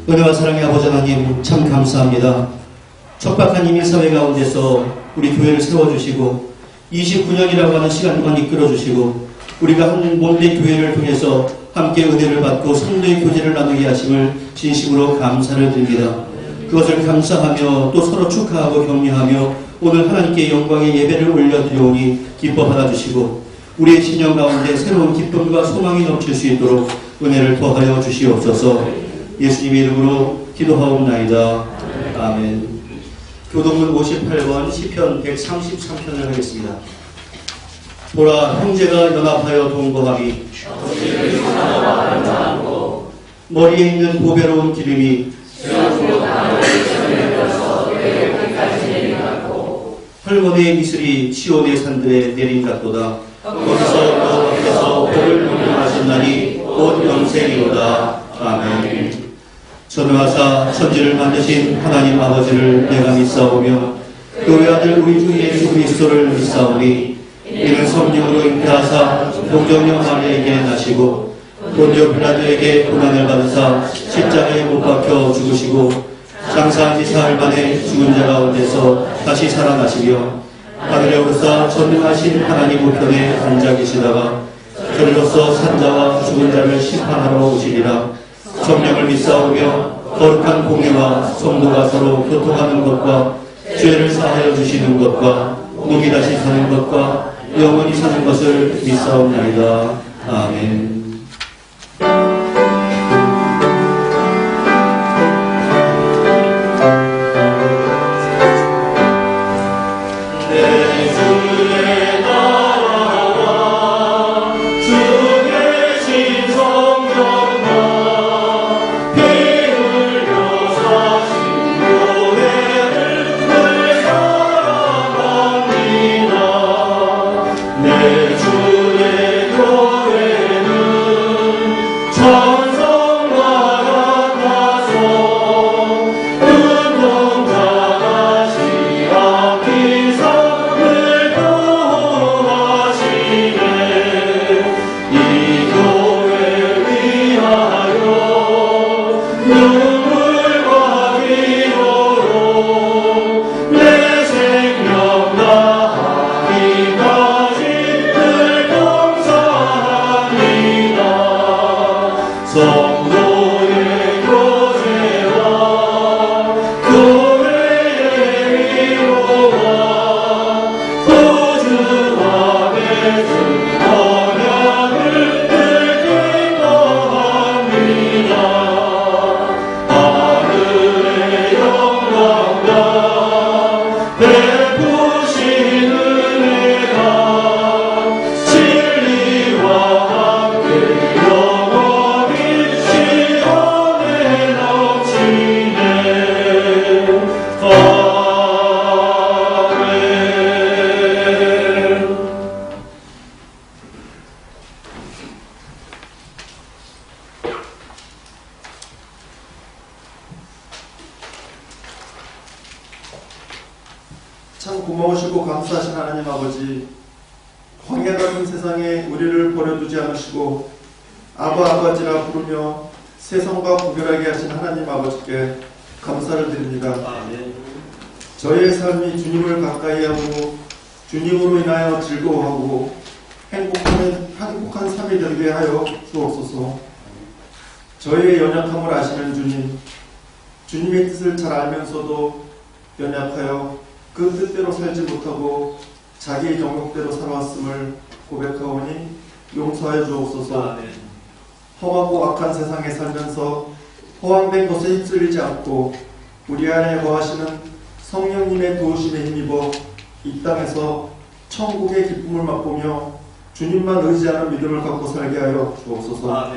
은혜와 사랑의 아버지 하나님 참 감사합니다. 척박한 이민사회 가운데서 우리 교회를 세워주시고 29년이라고 하는 시간만 이끌어주시고 우리가 한 몸된 교회를 통해서 함께 은혜를 받고 성도의 교제를 나누게 하심을 진심으로 감사를 드립니다. 그것을 감사하며 또 서로 축하하고 격려하며 오늘 하나님께 영광의 예배를 올려드리오니 기뻐 받아주시고 우리의 신령 가운데 새로운 기쁨과 소망이 넘칠 수 있도록 은혜를 더하여 주시옵소서. 예수님의 이름으로 기도하옵나이다. 아멘. 교동문 58번 시편 133편을 하겠습니다. 보라, 형제가 연합하여 동거하리. 머리에 있는 보배로운 기름이 헐몬의 이슬이 시온의 산들에 내린 같도다. 거기서 여호와께서 복을 명령하셨나니 곧 영생이로다. 아멘. 전능하사 천지를 만드신 하나님 아버지를 내가 믿사오며 그의 아들 우리 주 예수 그리스도를 믿사오니 이는 성령으로 잉태하사 동정녀 마리아에게 나시고 본디오 빌라도에게 고난을 받으사 십자가에 못 박혀 죽으시고 장사한 지 사흘 만에 죽은 자 가운데서 다시 살아나시며 하늘에 오르사 전능하신 하나님 우편에 앉아 계시다가 저리로서 산자와 죽은 자를 심판하러 오시리라. 성령을 믿사오며 거룩한 공예와 성도가 서로 교통하는 것과 죄를 사하여 주시는 것과 목이 다시 사는 것과 영원히 사는 것을 믿사옵나이다. 아멘. 참 고마우시고 감사하신 하나님 아버지, 광야 같은 세상에 우리를 버려두지 않으시고 아버지라 부르며 세상과 구별하게 하신 하나님 아버지께 감사를 드립니다. 아멘. 저희의 삶이 주님을 가까이하고 주님으로 인하여 즐거워하고 행복한 삶이 되게 하여 주옵소서. 저희의 연약함을 아시는 주님, 주님의 뜻을 잘 알면서도 연약하여 그 뜻대로 살지 못하고 자기의 정욕대로 살아왔음을 고백하오니 용서하여 주옵소서. 험하고 악한 세상에 살면서 허황된 것에 휩쓸리지 않고 우리 안에 거하시는 성령님의 도우심에 힘입어 이 땅에서 천국의 기쁨을 맛보며 주님만 의지하는 믿음을 갖고 살게 하여 주옵소서.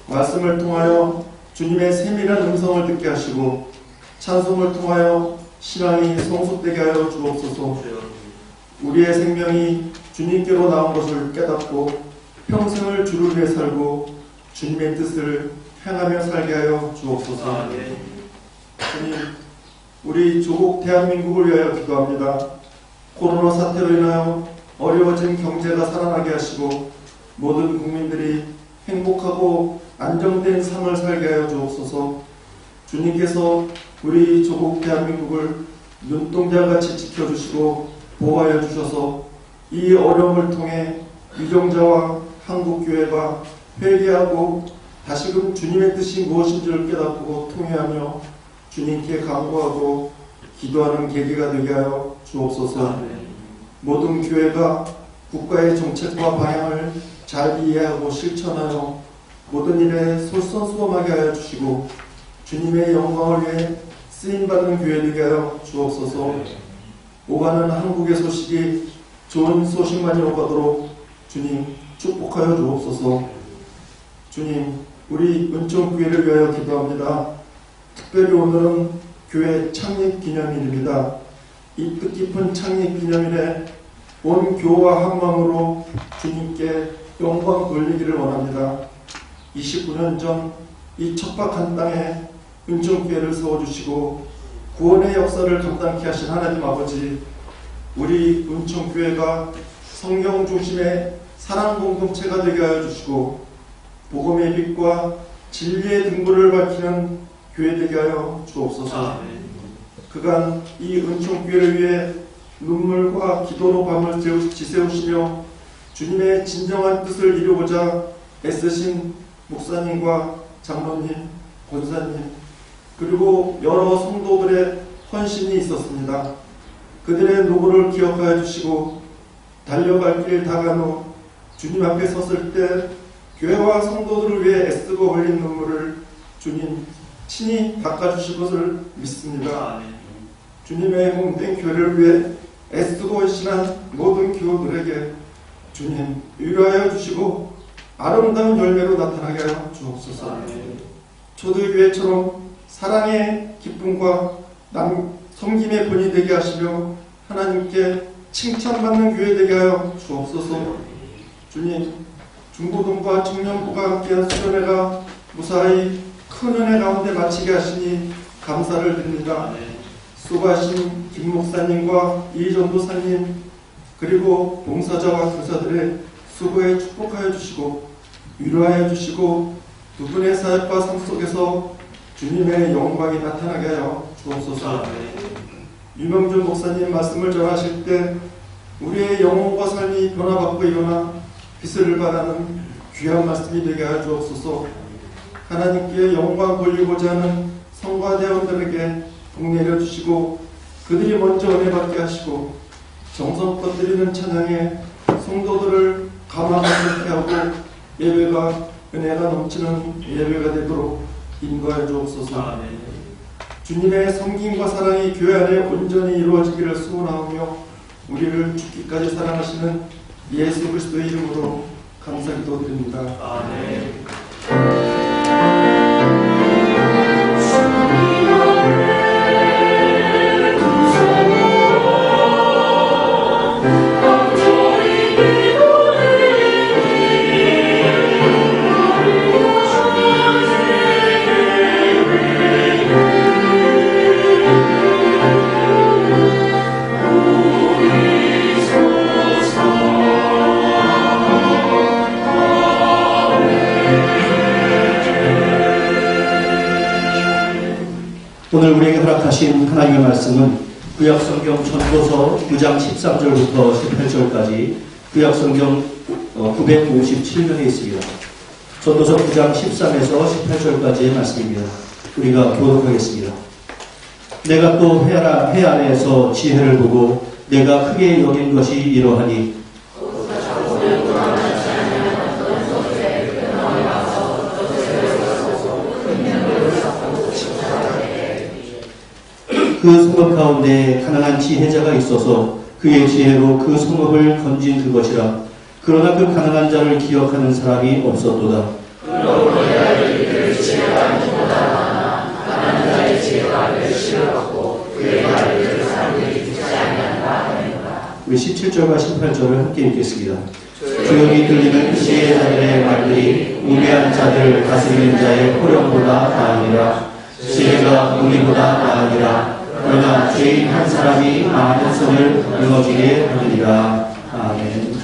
말씀을 통하여 주님의 세밀한 음성을 듣게 하시고 찬송을 통하여 신앙이 성숙되게 하여 주옵소서. 우리의 생명이 주님께로 나온 것을 깨닫고 평생을 주를 위해 살고 주님의 뜻을 행하며 살게 하여 주옵소서. 주님, 우리 조국 대한민국을 위하여 기도합니다. 코로나 사태로 인하여 어려워진 경제가 살아나게 하시고 모든 국민들이 행복하고 안정된 삶을 살게 하여 주옵소서. 주님께서 우리 조국 대한민국을 눈동자같이 지켜주시고 보호하여 주셔서 이 어려움을 통해 유정자와 한국교회가 회개하고 다시금 주님의 뜻이 무엇인지를 깨닫고 통회하며 주님께 간구하고 기도하는 계기가 되게 하여 주옵소서. 모든 교회가 국가의 정책과 방향을 잘 이해하고 실천하여 모든 일에 솔선수범하게 하여 주시고 주님의 영광을 위해 쓰임받는 교회 되게 하여 주옵소서. 오가는 한국의 소식이 좋은 소식만이 오가도록 주님 축복하여 주옵소서. 주님, 우리 은총교회를 위하여 기도합니다. 특별히 오늘은 교회 창립 기념일입니다. 이 뜻깊은 창립 기념일에 온 교우와 한 마음으로 주님께 영광 돌리기를 원합니다. 29년 전 이 척박한 땅에 은총교회를 세워주시고 구원의 역사를 감당케 하신 하나님 아버지, 우리 은총교회가 성경 중심의 사랑 공동체가 되게 하여 주시고 복음의 빛과 진리의 등불을 밝히는 교회 되게 하여 주옵소서. 그간 이 은총교회를 위해 눈물과 기도로 밤을 지새우시며 주님의 진정한 뜻을 이루고자 애쓰신 목사님과 장로님, 권사님, 그리고 여러 성도들의 헌신이 있었습니다. 그들의 노고를 기억하여 주시고 달려갈 길 다간 후 주님 앞에 섰을 때 교회와 성도들을 위해 애쓰고 흘린 눈물을 주님 친히 닦아주실 것을 믿습니다. 주님의 몸된 교회를 위해 애쓰고 헌신한 모든 교우들에게 주님 위로하여 주시고 아름다운 열매로 나타나게 하여 주옵소서. 초대교회처럼 사랑의 기쁨과 섬김의 본이 되게 하시며 하나님께 칭찬받는 교회 되게 하여 주옵소서. 주님, 중고등부와 청년부가 함께한 수련회가 무사히 큰 은혜 가운데 마치게 하시니 감사를 드립니다. 수고하신 김 목사님과 이 전도사님 그리고 봉사자와 교사들의 수고에 축복하여 주시고 위로하여 주시고 두 분의 사역과 삶 속에서 주님의 영광이 나타나게 하여 주옵소서. 유명준 목사님 말씀을 전하실 때 우리의 영혼과 삶이 변화받고 일어나 빛을 발하는 귀한 말씀이 되게 하여 주옵소서. 하나님께 영광 돌리고자 하는 성가대원들에게 복 내려주시고 그들이 먼저 은혜 받게 하시고 정성껏 드리는 찬양에 성도들을 감화받게 하고 예배가 은혜가 넘치는 예배가 되도록 인도하여 주옵소서. 주님의 섬김과 사랑이 교회 안에 온전히 이루어지기를 소원하오며 우리를 죽기까지 사랑하시는 예수 그리스도의 이름으로 감사 기도드립니다. 아멘. 오늘 우리에게 허락하신 하나님의 말씀은 구약성경 전도서 9장 13절부터 18절까지 구약성경 957면에 있습니다. 전도서 9장 13에서 18절까지의 말씀입니다. 우리가 교독하겠습니다. 내가 또 해 아래에서 지혜를 보고 내가 크게 여긴 것이 이러하니 그 성읍 가운데 가난한 지혜자가 있어서 그의 지혜로 그 성읍을 건진 그것이라. 그러나 그 가난한 자를 기억하는 사람이 없었도다. 우리 17절과 18절을 함께 읽겠습니다. 조용히 들리는 지혜자들의 말들이 우매한 자들 다스리는 자의 호령보다 나으니라. 지혜가 우리보다 나으니라. 그러나 죄인 한 사람이 많은 손을 무너지게 하느니라. 아멘.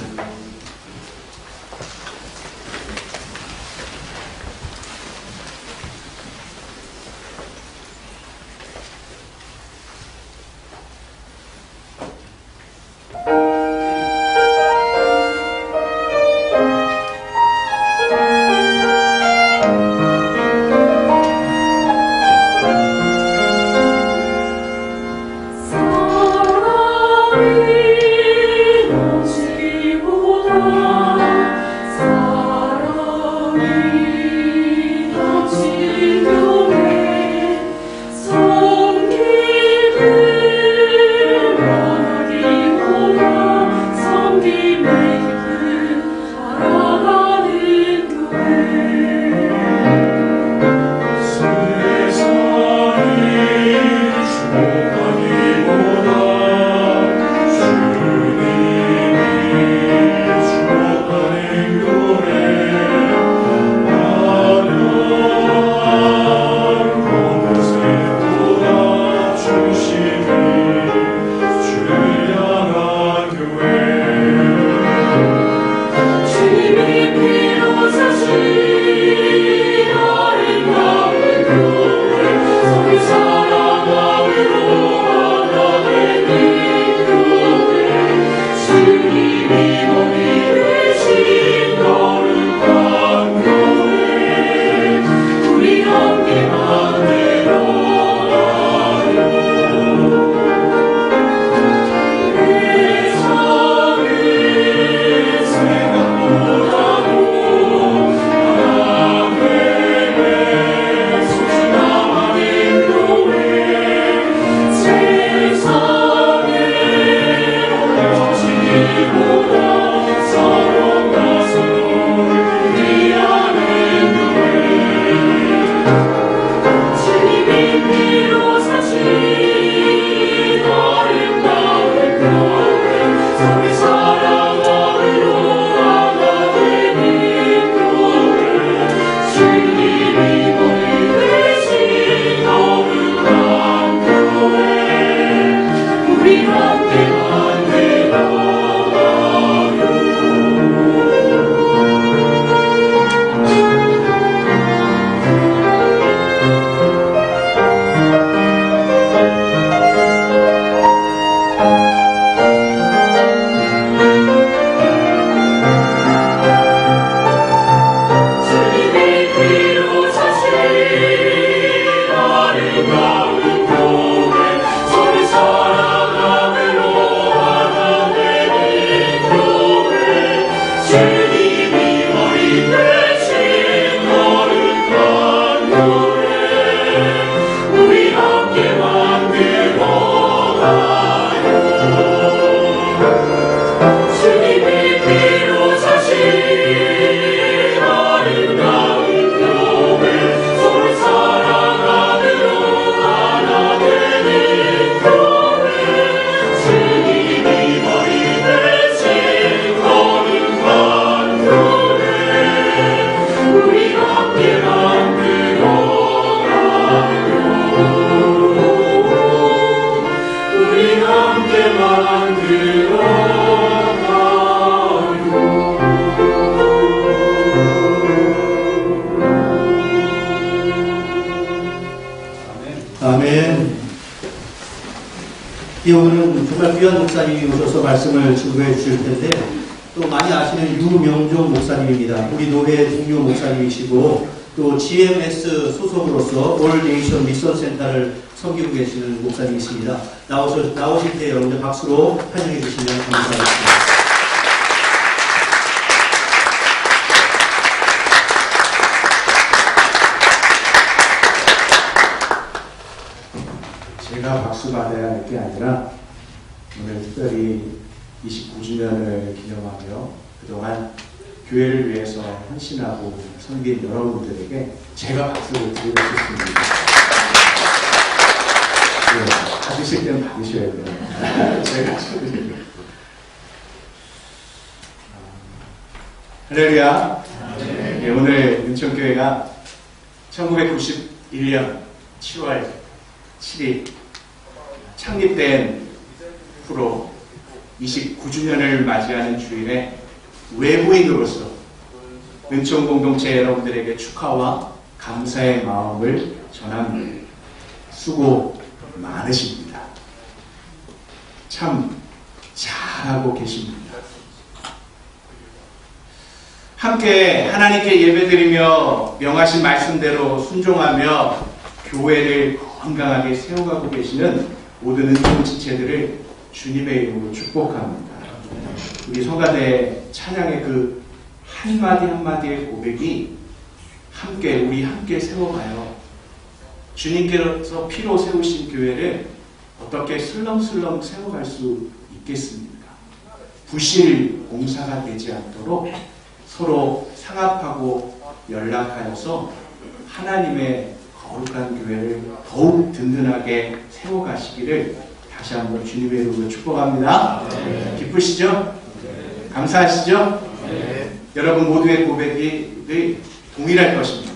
예, 오늘은 정말 귀한 목사님이 오셔서 말씀을 증거해 주실 텐데, 또 많이 아시는 유명종 목사님입니다. 우리 노회 동료 목사님이시고, 또 GMS 소속으로서 올 네이션 미션 센터를 섬기고 계시는 목사님이십니다. 나오실 때 여러분들 박수로 환영해 주시면 감사하겠습니다. 제가 박수 받아야 할 게 아니라 오늘 특별히 29주년을 기념하며 그동안 교회를 위해서 헌신하고 섬긴 여러분들에게 제가 박수를 드리고 싶습니다. 네, 받으실 때는 받으셔야 돼요. 제가 쳐드릴게요. 할렐루야. 네, 오늘 은총교회가 1991년 7월 7일 창립된 후로 29주년을 맞이하는 주일에 외부인으로서 은총 공동체 여러분들에게 축하와 감사의 마음을 전합니다. 수고 많으십니다. 참 잘하고 계십니다. 함께 하나님께 예배드리며 명하신 말씀대로 순종하며 교회를 건강하게 세워가고 계시는 모든 은총 지체들을 주님의 이름으로 축복합니다. 우리 성가대 찬양의 그 한마디 한마디의 고백이 우리 함께 세워가요. 주님께서 피로 세우신 교회를 어떻게 슬렁슬렁 세워갈 수 있겠습니까? 부실 공사가 되지 않도록 서로 상합하고 연락하여서 하나님의 거룩한 교회를 더욱 든든하게 세워가시기를 다시 한번 주님의 이름으로 축복합니다. 네. 기쁘시죠? 네. 감사하시죠? 네. 여러분 모두의 고백이 동일할 것입니다.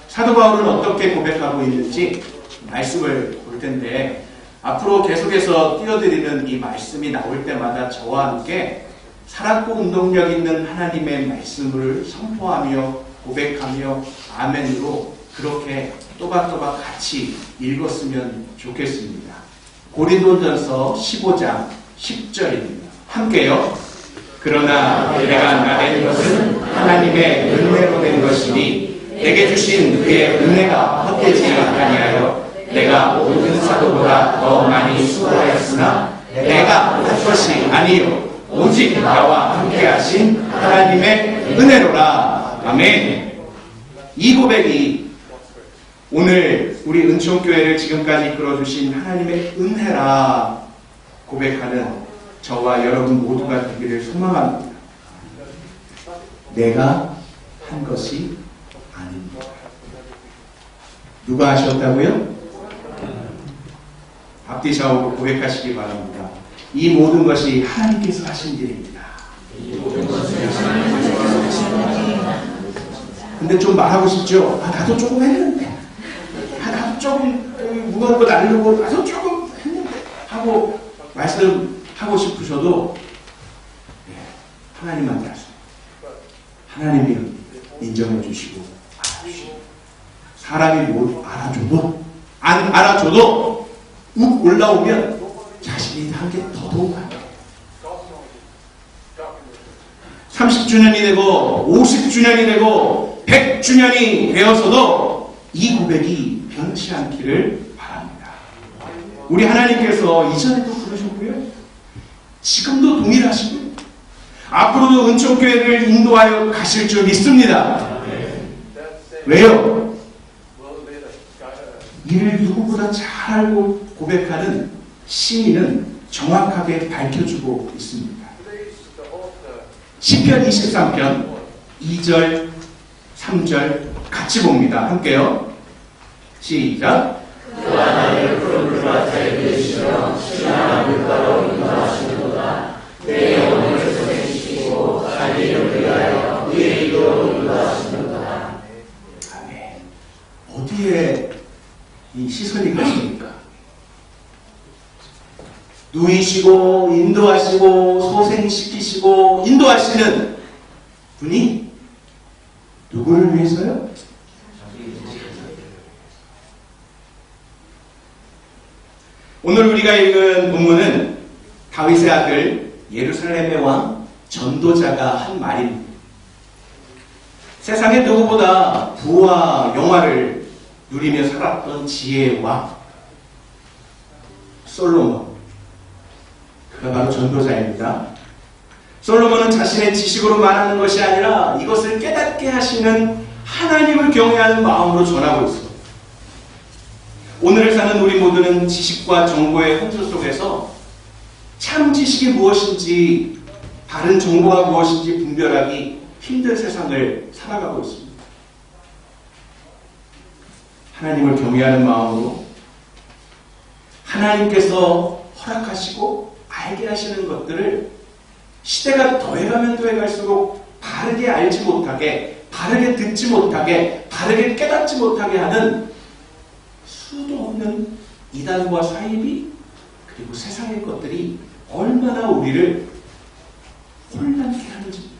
사도 바울은 어떻게 고백하고 있는지 말씀을 볼 텐데, 앞으로 계속해서 띄워드리는 이 말씀이 나올 때마다 저와 함께 살았고 운동력 있는 하나님의 말씀을 선포하며 고백하며 아멘으로 그렇게 또박또박 같이 읽었으면 좋겠습니다. 고린도전서 15장 10절입니다. 함께요. 그러나 내가 나된 것은 하나님의 은혜로 된 것이니 내게 주신 그의 은혜가 헛되지 아니하여 내가 모든 사도보다 더 많이 수고하였으나 내가 할 것이 아니요 오직 나와 함께 하신 하나님의 은혜로라. 아멘. 이 고백이 오늘 우리 은총교회를 지금까지 이끌어주신 하나님의 은혜라 고백하는 저와 여러분 모두가 되기를 소망합니다. 내가 한 것이 아닙니다. 누가 하셨다고요? 앞뒤좌우로 고백하시기 바랍니다. 이 모든 것이 하나님께서 하신 일입니다. 근데 좀 말하고 싶죠? 나도 조금 했는데. 나도 조금 무거운 거 날르고 나도 조금 했는데 하고 말씀하고 싶으셔도 하나님한테 하세요. 하나님이 인정해 주시고 알아주시고 사람이 못 알아줘도 안 알아줘도 욱 올라오면 자신이 한 게 더더욱 안 돼요. 30주년이 되고 50주년이 되고 100주년이 되어서도 이 고백이 변치 않기를 바랍니다. 우리 하나님께서 이전에도 그러셨고요. 지금도 동일하시고요. 앞으로도 은총교회를 인도하여 가실 줄 믿습니다. 왜요? 이를 누구보다 잘 알고 고백하는 시인은 정확하게 밝혀주고 있습니다. 시편 23편 2절 3절 같이 봅니다. 함께요. 시작. 그가 나를 푸른 물과 자유를 주시며 신나는 물가로 인도하시는도다. 내 영혼을 소생시키고 자기 이름을 위하여 그의 이름으로 인도하시는도다. 아멘. 어디에 이 시선이 가십니까? 누이시고 인도하시고 소생시키시고 인도하시는 분이 누구를 위해서요? 오늘 우리가 읽은 본문은 다윗의 아들 예루살렘의 왕 전도자가 한 말입니다. 세상의 누구보다 부와 영화를 누리며 살았던 지혜의 왕 솔로몬, 그가 바로 전도자입니다. 솔로몬은 자신의 지식으로 말하는 것이 아니라 이것을 깨닫게 하시는 하나님을 경외하는 마음으로 전하고 있습니다. 오늘을 사는 우리 모두는 지식과 정보의 홍수 속에서 참 지식이 무엇인지 다른 정보가 무엇인지 분별하기 힘든 세상을 살아가고 있습니다. 하나님을 경외하는 마음으로 하나님께서 허락하시고 알게 하시는 것들을 시대가 더해가면 더해갈수록 바르게 알지 못하게, 바르게 듣지 못하게, 바르게 깨닫지 못하게 하는 수도 없는 이단과 사이비 그리고 세상의 것들이 얼마나 우리를 혼란케 하는지.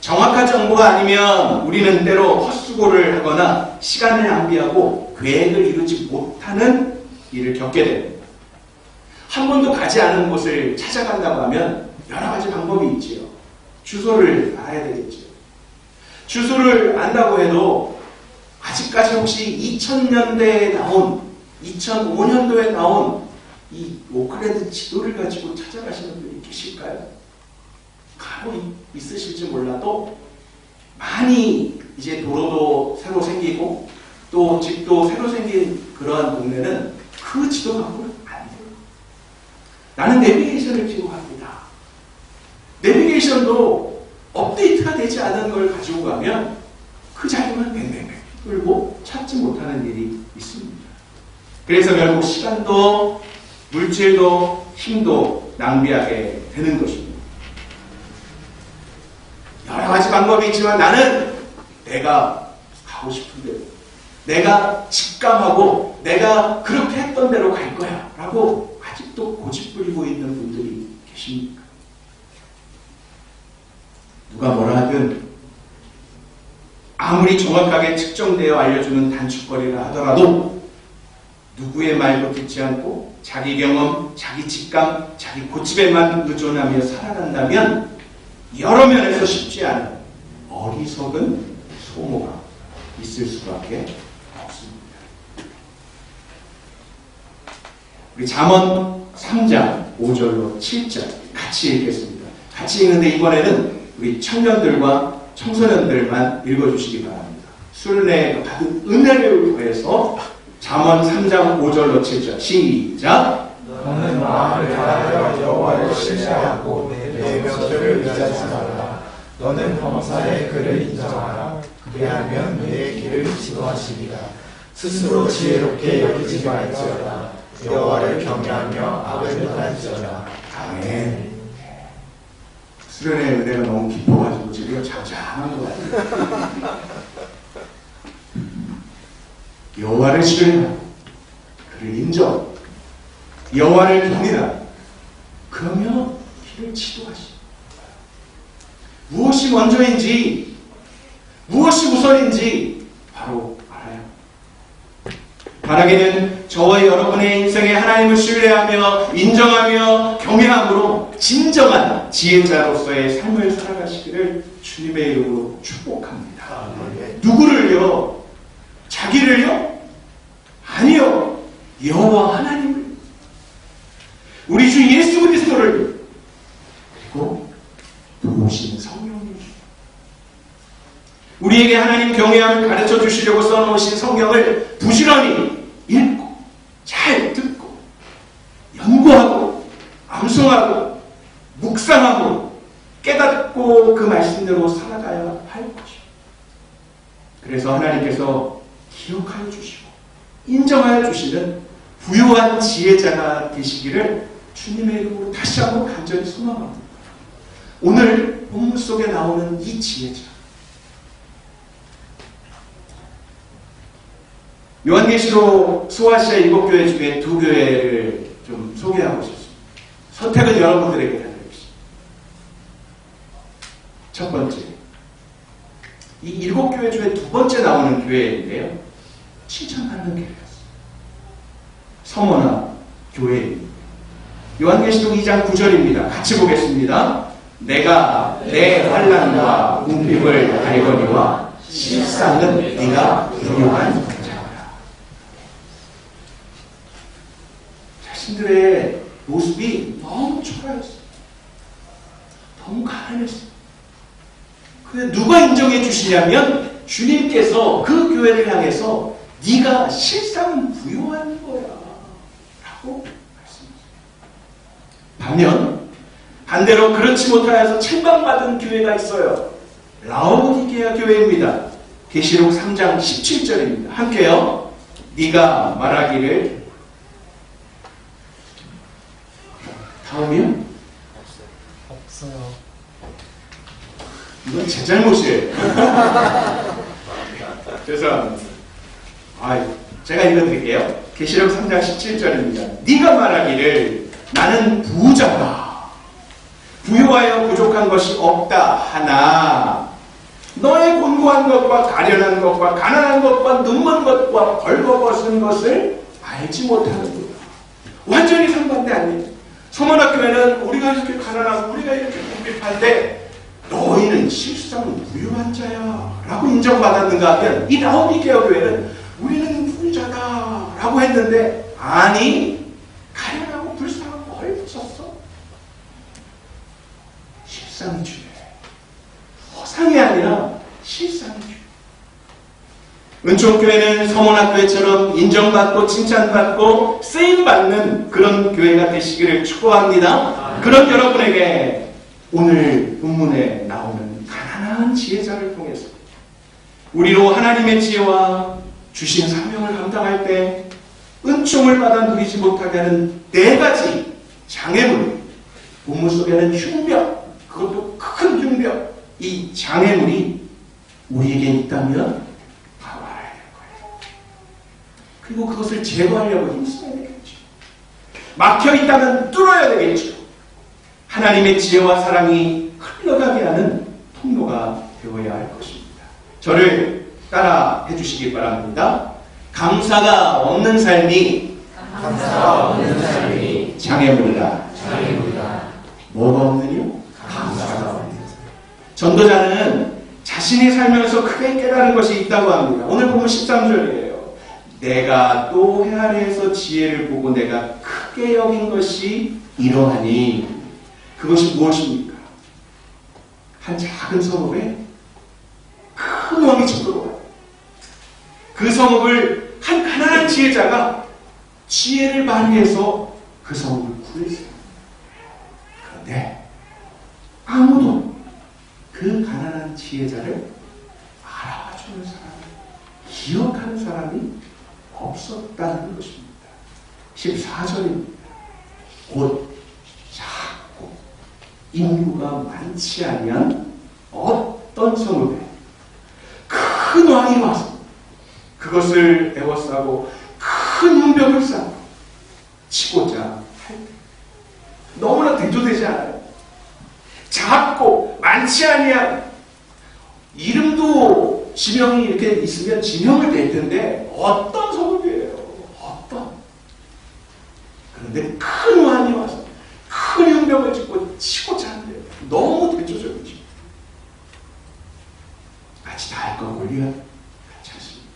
정확한 정보가 아니면 우리는 때로 헛수고를 하거나 시간을 낭비하고 계획을 이루지 못하는 일을 겪게 됩니다. 한 번도 가지 않은 곳을 찾아간다고 하면 여러 가지 방법이 있지요. 주소를 알아야 되겠죠. 주소를 안다고 해도 아직까지 혹시 2000년대에 나온, 2005년도에 나온 이 오클랜드 지도를 가지고 찾아가시는 분이 계실까요? 간혹 있으실지 몰라도 많이 이제 도로도 새로 생기고 또 집도 새로 생긴 그러한 동네는 그 지도 갖고는 안 돼요. 나는 내비게이션을 지고 갑니다. 내비게이션도 업데이트가 되지 않은 걸 가지고 가면 그 자리만 뱅뱅뱅 끌고 찾지 못하는 일이 있습니다. 그래서 결국 시간도 물질도 힘도 낭비하게 되는 것입니다. 여러 가지 방법이 있지만 나는 내가 가고 싶은 대로, 내가 직감하고 내가 그렇게 했던 대로 갈 거야 라고 아직도 고집부리고 있는 분들이 계십니까? 누가 뭐라 하든 아무리 정확하게 측정되어 알려주는 단축거리라 하더라도 누구의 말도 듣지 않고 자기 경험, 자기 직감, 자기 고집에만 의존하며 살아간다면 여러 면에서 쉽지 않은 어리석은 소모가 있을 수밖에 없습니다. 우리 잠언 3장 5절로 7절 같이 읽겠습니다. 같이 읽는데 이번에는 우리 청년들과 청소년들만 읽어주시기 바랍니다. 수련회에 받은 은혜를 구해서 잠언 3장 5절로 7절 시작. 너는 마음을 다하여 여호와를 신뢰하고 내 명절을 의지하지 말라. 너는 범사에 그를 인정하라. 그리하면 내 길을 지도하시리라. 스스로 지혜롭게 여기지 말지어다. 여호와를 경외하며 악을 떠날지어다. 아멘. 수련의 은혜가 너무 깊어가지고 지금 잠잠한 것 같아요. 여호와를 신뢰하고 그를 인정, 여호와를 경외하라. 그러면 길을 지도하시. 무엇이 먼저인지, 무엇이 우선인지 바로 알아요. 바라기는 저와 여러분의 인생에 하나님을 신뢰하며 인정하며 경외함으로 진정한 지혜자로서의 삶을 살아가시기를 주님의 이름으로 축복합니다. 누구를요? 자기를요? 아니요. 여호와 하나님을, 우리 주 예수 그리스도를, 그리고 도우시는 성령님, 우리에게 하나님 경외함을 가르쳐 주시려고 써놓으신 성경을 부지런히 읽고 잘 듣고 연구하고 암송하고 묵상하고 깨닫고 그 말씀대로 살아가야 할 것입니다. 그래서 하나님께서 기억하여 주시고 인정하여 주시는 부유한 지혜자가 되시기를 주님의 이름으로 다시 한번 간절히 소망합니다. 오늘 본문 속에 나오는 이 지혜자, 요한계시록 소아시아 7교회 중에 2교회를 좀 소개하고 싶습니다. 선택은 여러분들에게 달려있습니다. 첫 번째, 이 7교회 중에 2번째 나오는 교회인데요. 칭찬받는 교회였어요. 서머나 교회입니다. 요한계시록 2장 9절입니다. 같이 보겠습니다. 내가 내 환난과 궁핍을 알거니와 실상은 네가 훌륭한 자라. 자신들의 모습이 너무 초라했어요. 너무 가난했어요. 그런데 누가 인정해 주시냐면 주님께서 그 교회를 향해서 네가 실상은 부유한 거야 라고 말씀하셨어요. 반대로 그렇지 못하여서 책망받은 교회가 있어요. 라오디게아 교회입니다. 계시록 3장 17절입니다. 함께요. 네가 말하기를 다음이요? 없어요. 이건 제 잘못이에요. 죄송합니다. 제가 읽어드릴게요. 계시록 3장 17절입니다. 네가 말하기를 나는 부자다. 부유하여 부족한 것이 없다 하나 너의 곤고한 것과 가련한 것과 가난한 것과 눈먼 것과 벌거벗은 것을 알지 못하는구나. 완전히 상반대 아니에요. 서문학교회는 우리가 이렇게 가난하고 우리가 이렇게 궁핍한데 너희는 실상 부유한 자야 라고 인정받았는가 하면 이 라오디게아 교회는 우리는 부자다 라고 했는데 아니 가련하고 불쌍하고 헐벗었어. 실상이 중요해. 허상이 아니라 실상이 중요해. 은총교회는 서문학교회처럼 인정받고 칭찬받고 쓰임받는 그런 교회가 되시기를 축복합니다. 그런 여러분에게 오늘 본문에 나오는 가난한 지혜자를 통해서 우리로 하나님의 지혜와 주신 사명을 감당할 때 은총을 받아 누리지 못하게 하는 4가지 장애물, 본문 속에는 흉벽, 그것도 큰 흉벽, 이 장애물이 우리에게 있다면 바로 알아야 될 거예요. 그리고 그것을 제거하려고 힘써야 되겠죠. 막혀 있다면 뚫어야 되겠죠. 하나님의 지혜와 사랑이 흘러가게 하는 통로가 되어야 할 것입니다. 저를 따라 해주시기 바랍니다. 감사가 없는 삶이 장애물이다. 뭐가 없느냐? 감사가 없는. 전도자는 자신이 살면서 크게 깨달은 것이 있다고 합니다. 오늘 보면 13절이에요. 내가 또 헤아려서 지혜를 보고 내가 크게 여긴 것이 이러하니 그것이 무엇입니까? 한 작은 성읍에 큰 왕이 쳐들어와요. 그 성읍을 한 가난한 지혜자가 지혜를 발휘해서 그 성읍을 구했어요. 그런데 아무도 그 가난한 지혜자를 알아봐주는 사람이, 기억하는 사람이 없었다는 것입니다. 14절입니다. 곧 작고 인구가 많지 아니한 어떤 성읍에 큰 왕이 와서 그것을 에워싸고 큰 흉벽을 쌓고 치고자 할 때 너무나 대조되지 않아요. 작고 많지 아니한 이름도 지명이 이렇게 있으면 지명을 낼 텐데 어떤 성읍이에요? 어떤? 그런데 큰 왕이 와서 큰 흉벽을 짓고 치고자 한대요. 너무 대조적이죠. 같이 다 할 거 권리가 같이 하십니다.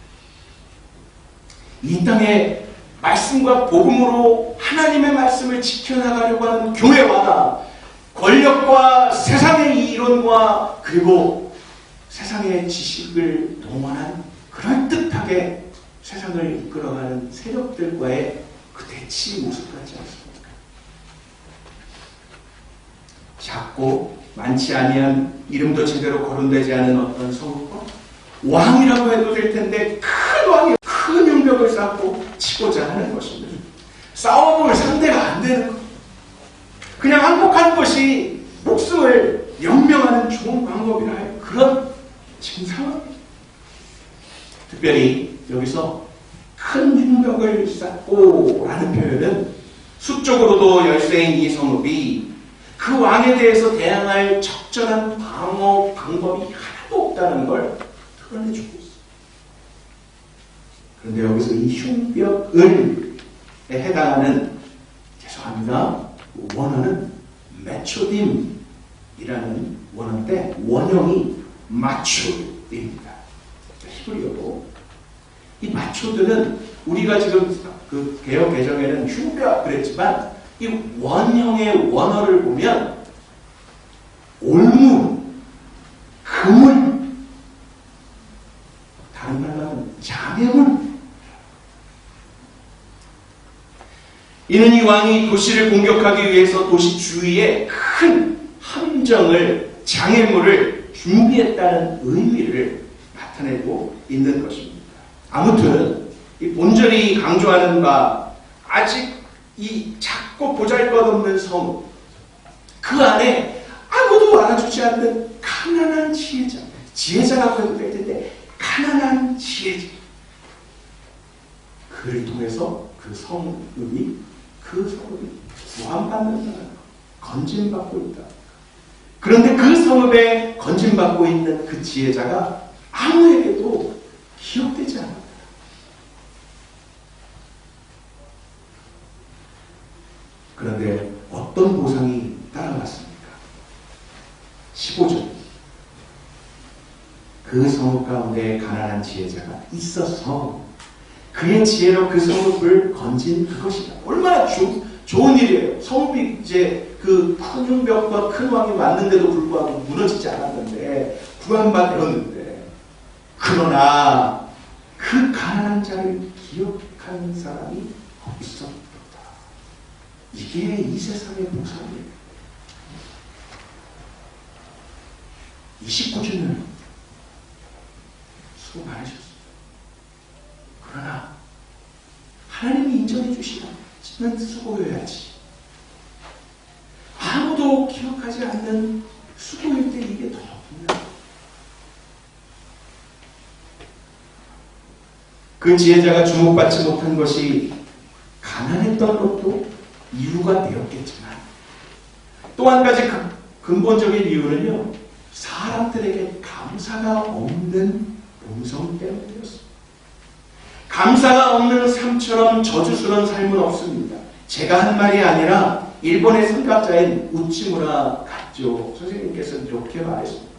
이 땅에 말씀과 복음으로 하나님의 말씀을 지켜나가려고 하는 교회와 권력과 세상의 이론과 그리고 세상의 지식을 동원한 그럴듯하게 세상을 이끌어가는 세력들과의 그 대치 모습 같지 않습니까? 작고 많지 아니한 이름도 제대로 거론되지 않은 어떤 성읍과 왕이라고 해도 될 텐데 큰 왕이 큰 흉벽을 쌓고 치고자 하는 것입니다. 싸워볼 상대가 안 되는 것. 그냥 항복하는 것이 목숨을 연명하는 좋은 방법이라 할 그런 지금 상황입니다. 특별히 여기서 큰 흉벽을 쌓고 라는 표현은 수적으로도 열세인 이 성읍이 그 왕에 대해서 대항할 적절한 방어 방법이 하나도 없다는 걸 드러내주고 있어요. 그런데 여기서 이 흉벽을 해당하는, 죄송합니다, 원어는 메초딤이라는 원어인데 원형이 마초드입니다. 히브리어로. 이 마초드는 우리가 지금 그 개역 개정에는 흉벽 그랬지만 이 원형의 원어를 보면 올무, 그물, 다른 말로 하면 장애물. 이는 이 왕이 도시를 공격하기 위해서 도시 주위에 큰 함정을, 장애물을 준비했다는 의미를 나타내고 있는 것입니다. 아무튼 이 본절이 강조하는 바, 아직 이 작고 보잘것없는 성, 그 안에 아무도 알아주지 않는 가난한 지혜자, 지혜자라고 해도 될 텐데 가난한 지혜자, 그를 통해서 그 성읍이 구원받는다, 건진받고 있다. 그런데 그 성읍에 건진받고 있는 그 지혜자가 아무에게도 기억되지 않았다. 그런데 어떤 보상이 따라왔습니까? 15절. 그 성읍 가운데 가난한 지혜자가 있어서 그의 지혜로 그 성읍을 건진 그것이다. 얼마나 좋은 일이에요. 성읍이 이제 그 큰 흉벽과 큰 왕이 왔는데도 불구하고 무너지지 않았는데, 구원받았는데, 그러나 그 가난한 자를 기억하는 사람이 없었다. 이게 이 세상의 보상이에요. 29주는 수고 많으셨어요. 그러나 하나님이 인정해 주시는 수고여야지. 아무도 기억하지 않는 수고일 때 이게 더 중요해요. 그 지혜자가 주목받지 못한 것이 가난했던 것도 이유가 되었겠지만, 또 한 가지 근본적인 이유는요, 사람들에게 감사가 없는 본성 때문이었습니다. 감사가 없는 삶처럼 저주스러운 삶은 없습니다. 제가 한 말이 아니라 일본의 선각자인 우치무라 가쪼 선생님께서 이렇게 말했습니다.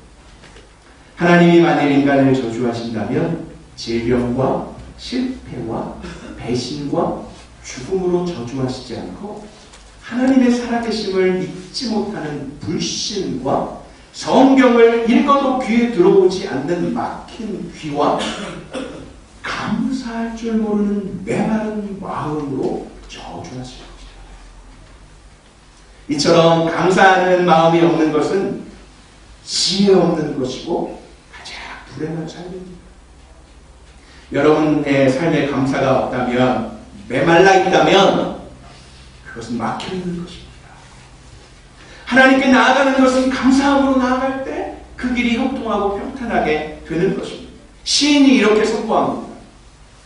하나님이 만일 인간을 저주하신다면 질병과 실패와 배신과 죽음으로 저주하시지 않고 하나님의 살아계심을 믿지 못하는 불신과 성경을 읽어도 귀에 들어오지 않는 막힌 귀와 감사할 줄 모르는 메마른 마음으로 저주하실 것이다. 이처럼 감사하는 마음이 없는 것은 지혜 없는 것이고 가장 불행한 삶입니다. 여러분의 삶에 감사가 없다면, 메말라 있다면 그것은 막혀 있는 것입니다. 하나님께 나아가는 것은 감사함으로 나아갈 때 그 길이 형통하고 평탄하게 되는 것입니다. 시인이 이렇게 선포합니다.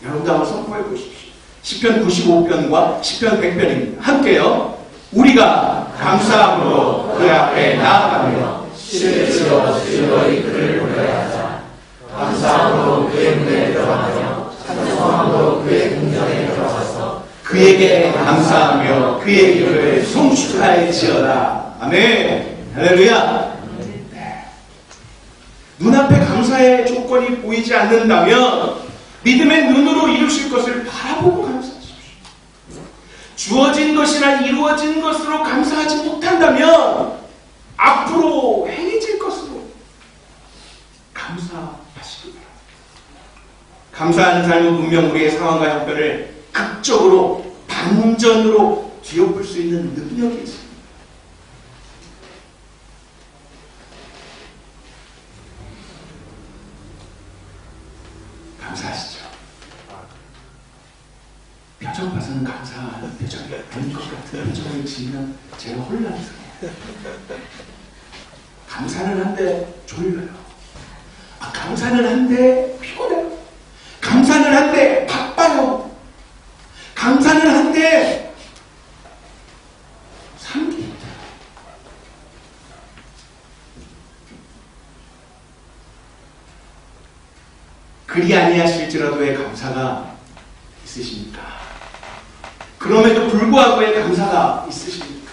여러분도 한번 선포해 보십시오. 시편 95편과 시편 100편입니다. 함께요. 우리가 감사함으로 그 앞에 나아가며 실로 즐거이 그를 노래하자. 감사함으로 그의 문에 들어가며 찬송함으로 그의 궁전에 들어가서 그에게 감사하며 그의 이름을 송축하일지어다. 아멘. 할렐루야. 눈앞에 감사의 조건이 보이지 않는다면 믿음의 눈으로 이루실 것을 바라보고 감사하십시오. 주어진 것이나 이루어진 것으로 감사하지 못한다면 앞으로 행해질 것으로 감사하시기 바랍니다. 감사하는 삶은 분명 우리의 상황과 형편을 극적으로 반전으로 뒤엎을 수 있는 능력이 있습니다. 감사하시죠. 표정 봐서는 감사하는 표정이 아닌 것 같은 표정을 지으면 제가 혼란스러워요. 감사는 한데 졸려요. 감사는 한데 피곤해요. 감사는 한데 바빠요. 감사는 한데 살기 힘들어요. 그리 아니하실지라도의 감사가 있으십니까? 그럼에도 불구하고의 감사가 있으십니까?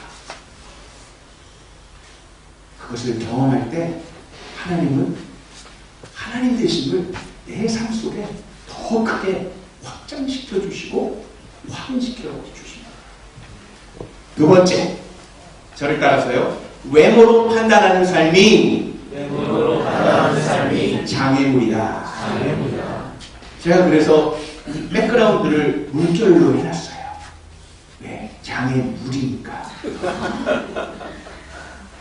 그것을 경험할 때 하나님은 하나님 되심을 내 삶 속에 더 크게 확장시켜 주시고 확인시켜 주십니다. 두 번째, 저를 따라서요. 외모로 판단하는 삶이 장애물이다. 제가 그래서 이 백그라운드를 물결로 해놨어요. 왜? 장애물이니까.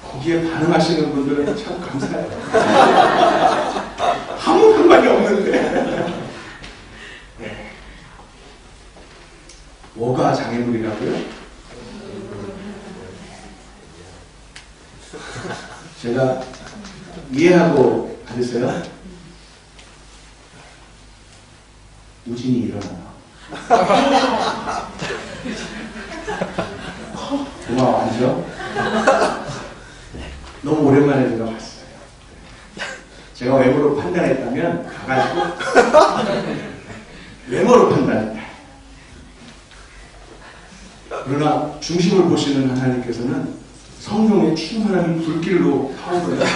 거기에 반응하시는 분들은 참 감사해요. 아무 상관이 없는데. 네. 뭐가 장애물이라고요? 제가 이해하고 받으세요. 우진이 일어나. 고마워, 앉아. 너무 오랜만에 제가 봤어요. 제가 외모로 판단했다면 가가지고 외모로 판단했다. 그러나 중심을 보시는 하나님께서는 성령의 충만함이 불길로 타오르는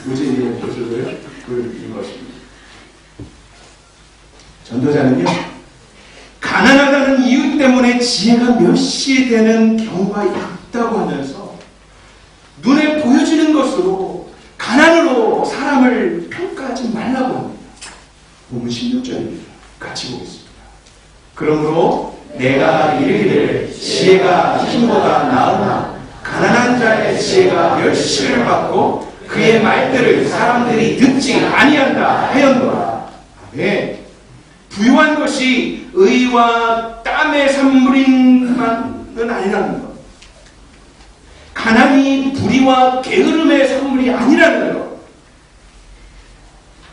우진이의 모습을 보여주는 것입니다. 전도자는요, 가난하다는 이유 때문에 지혜가 멸시 되는 경우가 있다고 하면서 눈에 보여지는 것으로 가난으로 사람을 평가하지 말라고 합니다. 본문 16절입니다. 같이 보겠습니다. 그러므로 내가 이르기를 지혜가 힘보다 나으나 가난한 자의 지혜가 멸시를 받고 그의 말들을 사람들이 듣지 아니한다 하였노라. 네. 부유한 것이 의와 땀의 산물인만은 아니라는 것. 가난이 불의와 게으름의 산물이 아니라는 것.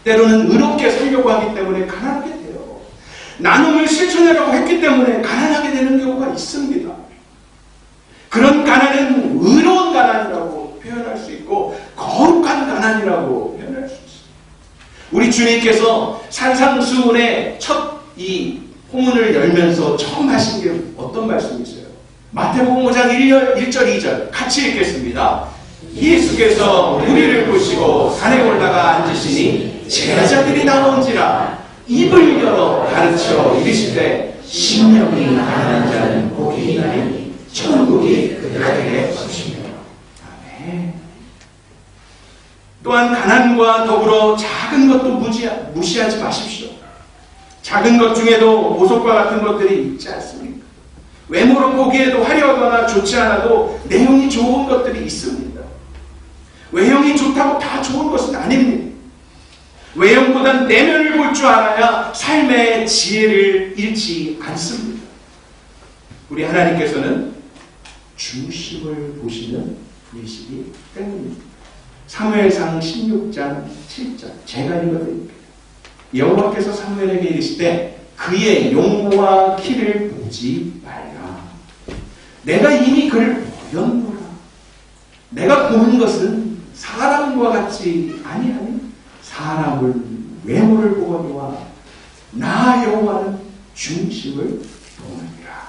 때로는 의롭게 살려고 하기 때문에 가난하게 돼요. 나눔을 실천하려고 했기 때문에 가난하게 되는 경우가 있습니다. 그런 가난은 의로운 가난이라고 표현할 수 있고 거룩한 가난이라고 표현할 수 있습니다. 우리 주님께서 산상수훈의 첫 이 호문을 열면서 처음 하신 게 어떤 말씀이세요? 마태복음 5장 1절 2절 같이 읽겠습니다. 예수께서 무리를 보시고 산에 올라가 앉으시니 제자들이 나온지라 입을 열어 가르쳐 이르시되 심령이 가난한 자는 복이 있나니 천국이 그들에게 것이며. 아멘. 또한 가난과 더불어 작은 것도 무시하지 마십시오. 작은 것 중에도 보석과 같은 것들이 있지 않습니까? 외모로 보기에도 화려하거나 좋지 않아도 내용이 좋은 것들이 있습니다. 외형이 좋다고 다 좋은 것은 아닙니다. 외형보단 내면을 볼 줄 알아야 삶의 지혜를 잃지 않습니다. 우리 하나님께서는 중심을 보시는 분이시기 때문입니다. 사무엘상 16장 7절 제가 읽어드릴게요. 여호와께서 사무엘에게 이르시되 그의 용모와 키를 보지 말라. 내가 이미 그를 보였노라. 내가 보는 것은 사람과 같지 아니하니 사람을 외모를 보거니와 나 여호와는 중심을 보느니라.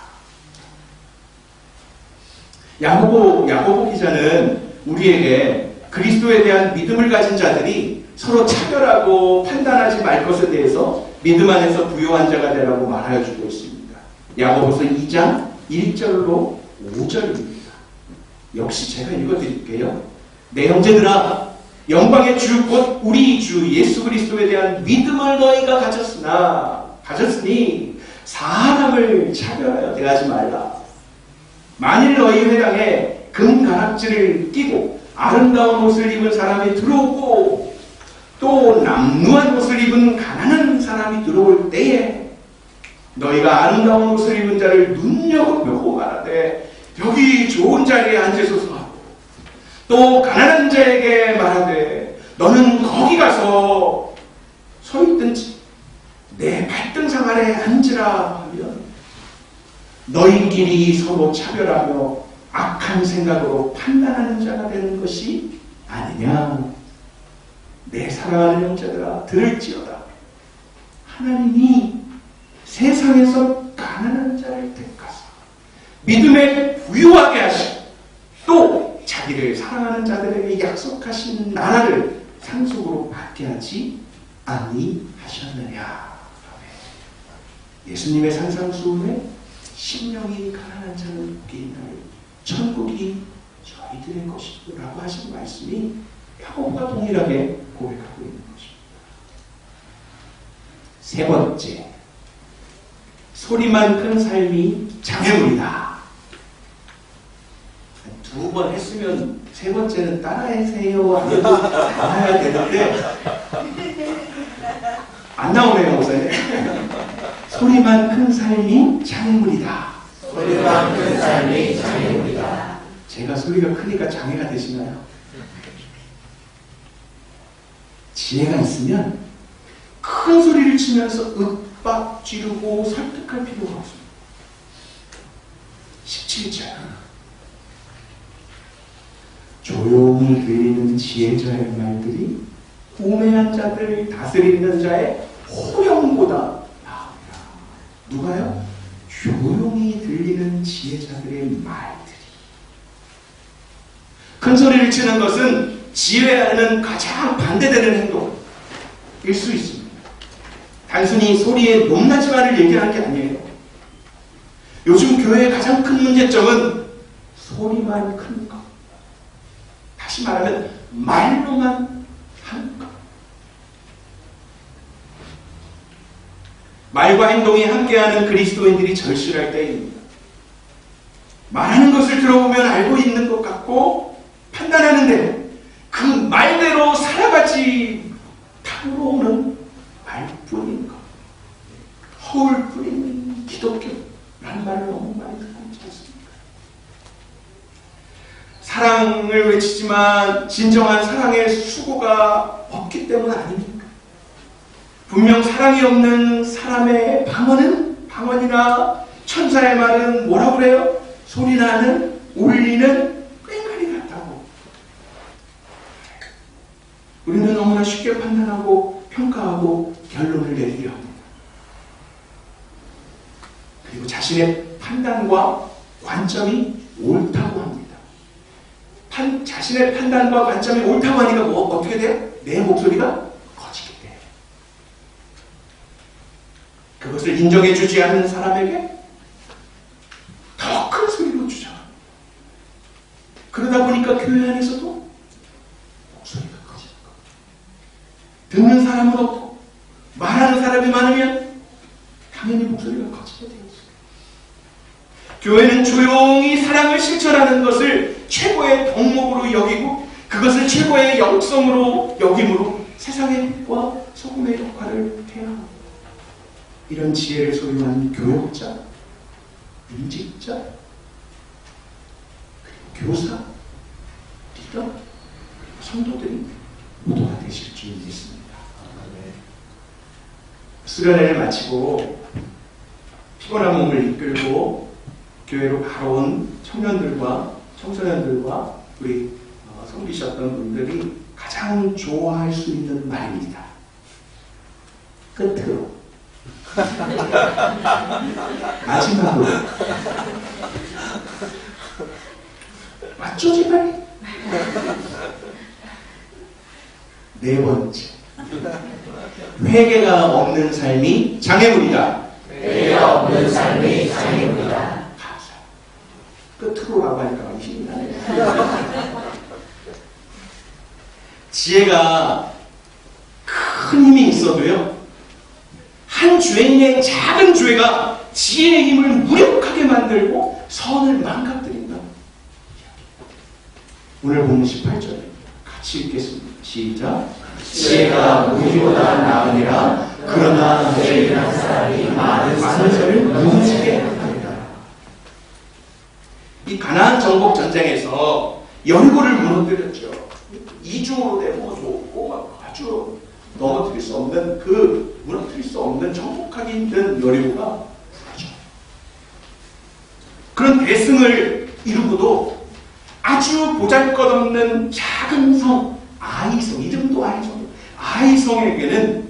야고보 기자는 우리에게 그리스도에 대한 믿음을 가진 자들이 서로 차별하고 판단하지 말 것에 대해서 믿음 안에서 부요한 자가 되라고 말하여 주고 있습니다. 야고보서 2장 1절로 5절입니다. 역시 제가 읽어드릴게요. 내 형제들아, 영광의 주 곧 우리 주 예수 그리스도에 대한 믿음을 너희가 가졌으니 사람을 차별하여 대하지 말라. 만일 너희 회당에 금가락지를 끼고 아름다운 옷을 입은 사람이 들어오고 또 남루한 옷을 입은 가난한 사람이 들어올 때에 너희가 아름다운 옷을 입은 자를 눈여겨보고 말하되 여기 좋은 자리에 앉으소서 하고 또 가난한 자에게 말하되 너는 거기 가서 서 있든지 내 발등상 아래 앉으라 하면 너희끼리 서로 차별하며 악한 생각으로 판단하는 자가 되는 것이 아니냐. 내 사랑하는 형제들아 들을지어다. 하나님이 세상 세상에서 가난한 자를 택하사 믿음에 부유하게 하시고 또 자기를 사랑하는 자들에게 약속하신 나라를 상속으로 받게 하지 아니하셨느냐. 예수님의 산상수훈에 심령이 가난한 자는 복이 있나요? 천국이 저희들의 것이라고 하신 말씀이 야고보가 동일하게 고백하고 있는 것입니다. 세 번째, 소리만 큰 삶이 장애물이다. 두 번 했으면 세 번째는 따라해세요 하면 나와야 되는데 안 나오네요, 목사님. 소리만 큰 삶이 장애물이다. 소리만 큰 삶이 장애물이다. 제가 소리가 크니까 장애가 되시나요? 지혜가 있으면 큰 소리를 치면서 윽박 지르고 설득할 필요가 없습니다. 17절 조용히 들리는 지혜자의 말들이 우매한 자들을 다스리는 자의 호령보다 나으리라. 누가요? 조용히 들리는 지혜자들의 말들이. 큰 소리를 치는 것은 지혜와는 가장 반대되는 행동일 수 있습니다. 단순히 소리의 높낮이만을 얘기하는 게 아니에요. 요즘 교회의 가장 큰 문제점은 소리만 큰 것. 다시 말하면 말로만 하는 것. 말과 행동이 함께하는 그리스도인들이 절실할 때입니다. 말하는 것을 들어보면 알고 있는 것 같고 판단하는데 그 말대로 살아가지 못함으로 오는 말뿐인 것. 허울뿐인 기독교라는 말을 너무 많이 듣고 있지 않습니까? 사랑을 외치지만 진정한 사랑의 수고가 없기 때문 아닙니까? 분명 사랑이 없는 사람의 방언은 방언이나 천사의 말은 뭐라고 그래요? 소리나는 울리는 꽹과리 같다고. 우리는 너무나 쉽게 판단하고 평가하고 결론을 내리려 합니다. 그리고 자신의 판단과 관점이 옳다고 합니다. 자신의 판단과 관점이 옳다고 하니까 어떻게 돼요? 내 목소리가 커지게 돼요. 그것을 인정해 주지 않는 사람에게 더 큰 소리로 주장합니다. 그러다 보니까 교회 안에서도 목소리가 커지는 거예요. 듣는 사람은 없고 말하는 사람이 많으면 당연히 목소리가 커지게 되어 있어요. 교회는 조용히 사랑을 실천하는 것을 최고의 덕목으로 여기고 그것을 최고의 영성으로 여김으로 세상의 빛과 소금의 역할을 해야 합니다. 이런 지혜를 소유한 교역자, 임직자, 그리고 교사, 리더, 그리고 성도들이 모두가 되실 줄 믿습니다. 수련회를 마치고 피곤한 몸을 이끌고 교회로 가온 청년들과 청소년들과 우리 섬기셨던 분들이 가장 좋아할 수 있는 말입니다. 끝으로 마지막으로 맞죠 제발? 네 번째 회개가 없는 삶이 장애물이다. 회개가 없는 삶이 장애물이다. 끝으로라고 하니까 힘이 나네요. 지혜가 큰 힘이 있어도요, 한 죄인의 작은 죄가 지혜의 힘을 무력하게 만들고 선을 망가뜨린다. 오늘 보는 18절 같이 읽겠습니다. 시작. 지혜가 무기보다 나으니라. 그러나 죄인한 사람이 많은 것을 무너지게 합니다. 이 가나안 정복 전쟁에서 여리고를 무너뜨렸죠. 이중으로 되고 아주 넘어뜨릴 수 없는 무너뜨릴 수 없는 정복하기 힘든 여리고가 부러져. 그런 대승을 이루고도 아주 보잘것없는 작은 성 아이성, 이름도 아이성에게는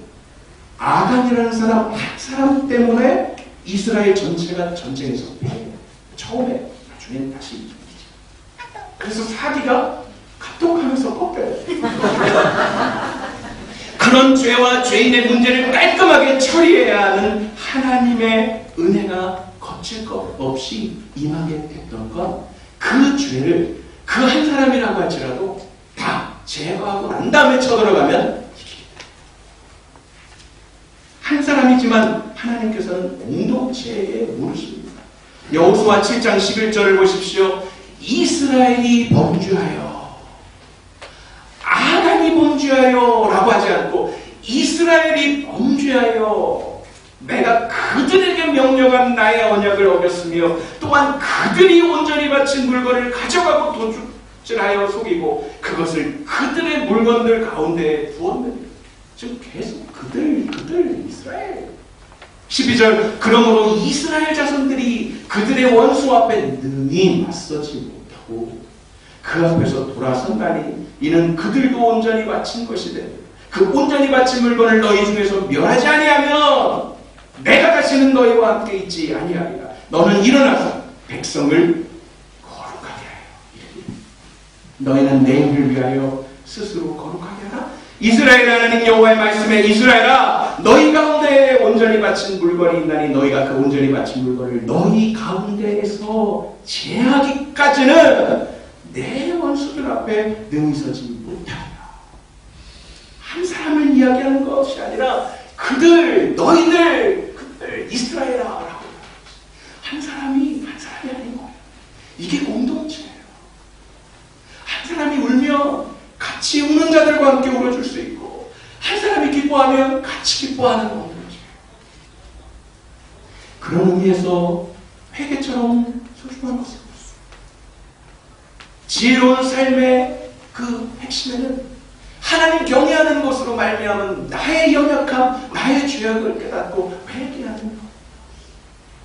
아간이라는 사람 한 사람 때문에 이스라엘 전체가 전쟁에서 패해요. 처음에, 나중엔 다시 이기죠. 그래서 사기가 카톡하면서 꺾여요. 그런 죄와 죄인의 문제를 깔끔하게 처리해야 하는 하나님의 은혜가 거칠 것 없이 임하게 됐던 건 그 죄를 그 한 사람이라고 할지라도 다 제거하고 난 다음에 쳐들어가면 이기겠다. 한 사람이지만 하나님께서는 공동체에 물으십니다. 여호수아 7장 11절을 보십시오. 이스라엘이 범죄하여 아간이 범죄하여 라고 하지 않고 이스라엘이 범죄하여 내가 그들에게 명령한 나의 언약을 어겼으며 또한 그들이 온전히 바친 물건을 가져가고 도둑질하여 속이고 그것을 그들의 물건들 가운데에 두었느니라. 지금 계속 그들 이스라엘 12절 그러므로 이스라엘 자손들이 그들의 원수 앞에 능히 맞서지 못하고 그 앞에서 돌아선다니 이는 그들도 온전히 바친 것이되 그 온전히 바친 물건을 너희 중에서 멸하지 아니하면 내가 다시는 너희와 함께 있지 아니하리라. 너는 일어나서 백성을 거룩하게 하여 너희는 내 일을 위하여 스스로 거룩하게 하라. 이스라엘 하나님 여호와의 말씀에 이스라엘아 너희 가운데 온전히 바친 물건이 있나니 너희가 그 온전히 바친 물건을 너희 가운데에서 제하기까지는 내 원수들 앞에 능히 서지 못하리라. 한 사람을 이야기하는 것이 아니라 그들 이스라엘아 라고 한 사람이 아니고 이게 공동체예요. 한 사람이 울면 같이 우는 자들과 함께 울어줄 수 있고 한 사람이 기뻐하면 같이 기뻐하는 공동체. 그런 의미에서 회개처럼 소중한 것은 없습니다. 지혜로운 삶의 그 핵심에는 하나님 경외하는 것으로 말미암은 나의 연약함, 나의 죄악을 깨닫고 회개하는 것.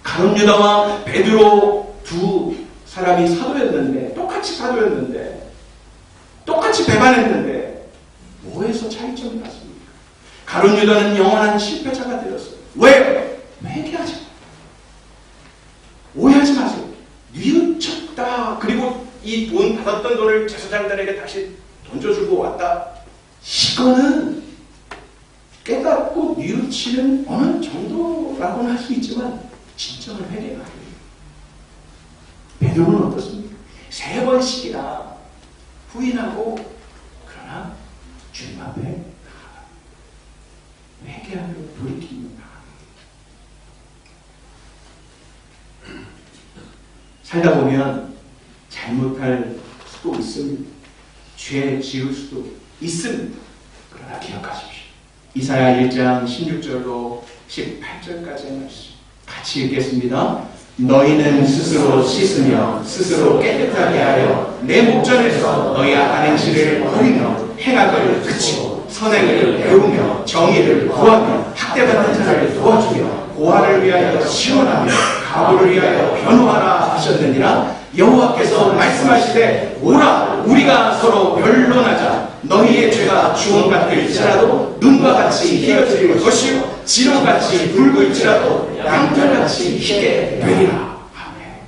가룟 유다와 베드로 두 사람이 사도였는데 똑같이 사도였는데 똑같이 배반했는데 뭐에서 차이점이 났습니까? 가룟 유다는 영원한 실패자가 되었어요. 왜요? 회개하지 마세요. 오해하지 마세요. 뉘우쳤다. 그리고 이 돈 받았던 돈을 제사장들에게 다시 던져주고 왔다. 이거는 깨닫고 뉘우치는 어느 정도라고는 할 수 있지만 진정한 회개가 아니에요. 베드로는 어떻습니까? 3번씩이나 부인하고 그러나 주님 앞에 회개하며 돌이킵니다. 살다 보면 잘못할 수도 있습니다. 죄 지을 수도 있습니다. 그러나 기억하십시오. 이사야 1장 16절로 18절까지의 말씀 같이 읽겠습니다. 너희는 스스로 씻으며 스스로 깨끗하게 하여 내 목전에서 너희 악한 행실을 버리며 행악을 그치고 선행을 배우며 정의를 구하며 학대받는 자를 도와주며 고아를 위하여 시원하며 가부를 위하여 변호하라 하셨느니라. 여호와께서 말씀하시되 오라 우리가 서로 변론하자. 너희의 죄가 주홍 같을지라도 눈과 같이 희어질 것이요 지렁같이 붉을지라도 양털같이 희게 되리라. 아멘.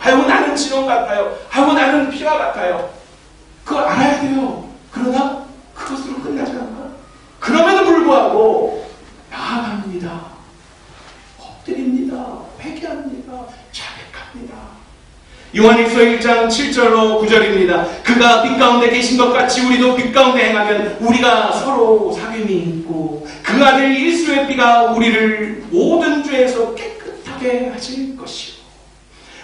아이고 나는 지렁 같아요. 아이고 나는 피가 같아요. 그걸 알아야 돼요. 그러나 그것으로 끝나지 않아. 그럼에도 불구하고 나아갑니다. 엎드립니다. 회개합니다. 자백합니다. 요한일서 1장 7절로 9절입니다. 그가 빛 가운데 계신 것 같이 우리도 빛 가운데 행하면 우리가 서로 사귐이 있고 그 아들 예수의 피가 우리를 모든 죄에서 깨끗하게 하실 것이요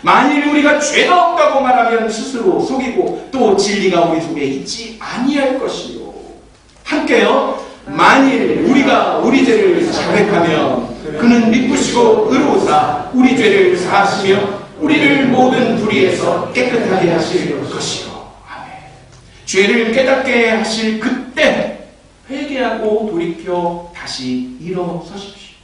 만일 우리가 죄가 없다고 말하면 스스로 속이고 또 진리가 우리 속에 있지 아니할 것이요 함께요. 만일 우리가 우리 죄를 자백하면 그는 미쁘시고 의로우사 우리 죄를 사하시며 우리를 모든 불의에서 깨끗하게 하실 것이요. 아멘. 죄를 깨닫게 하실 그때 회개하고 돌이켜 다시 일어서십시오.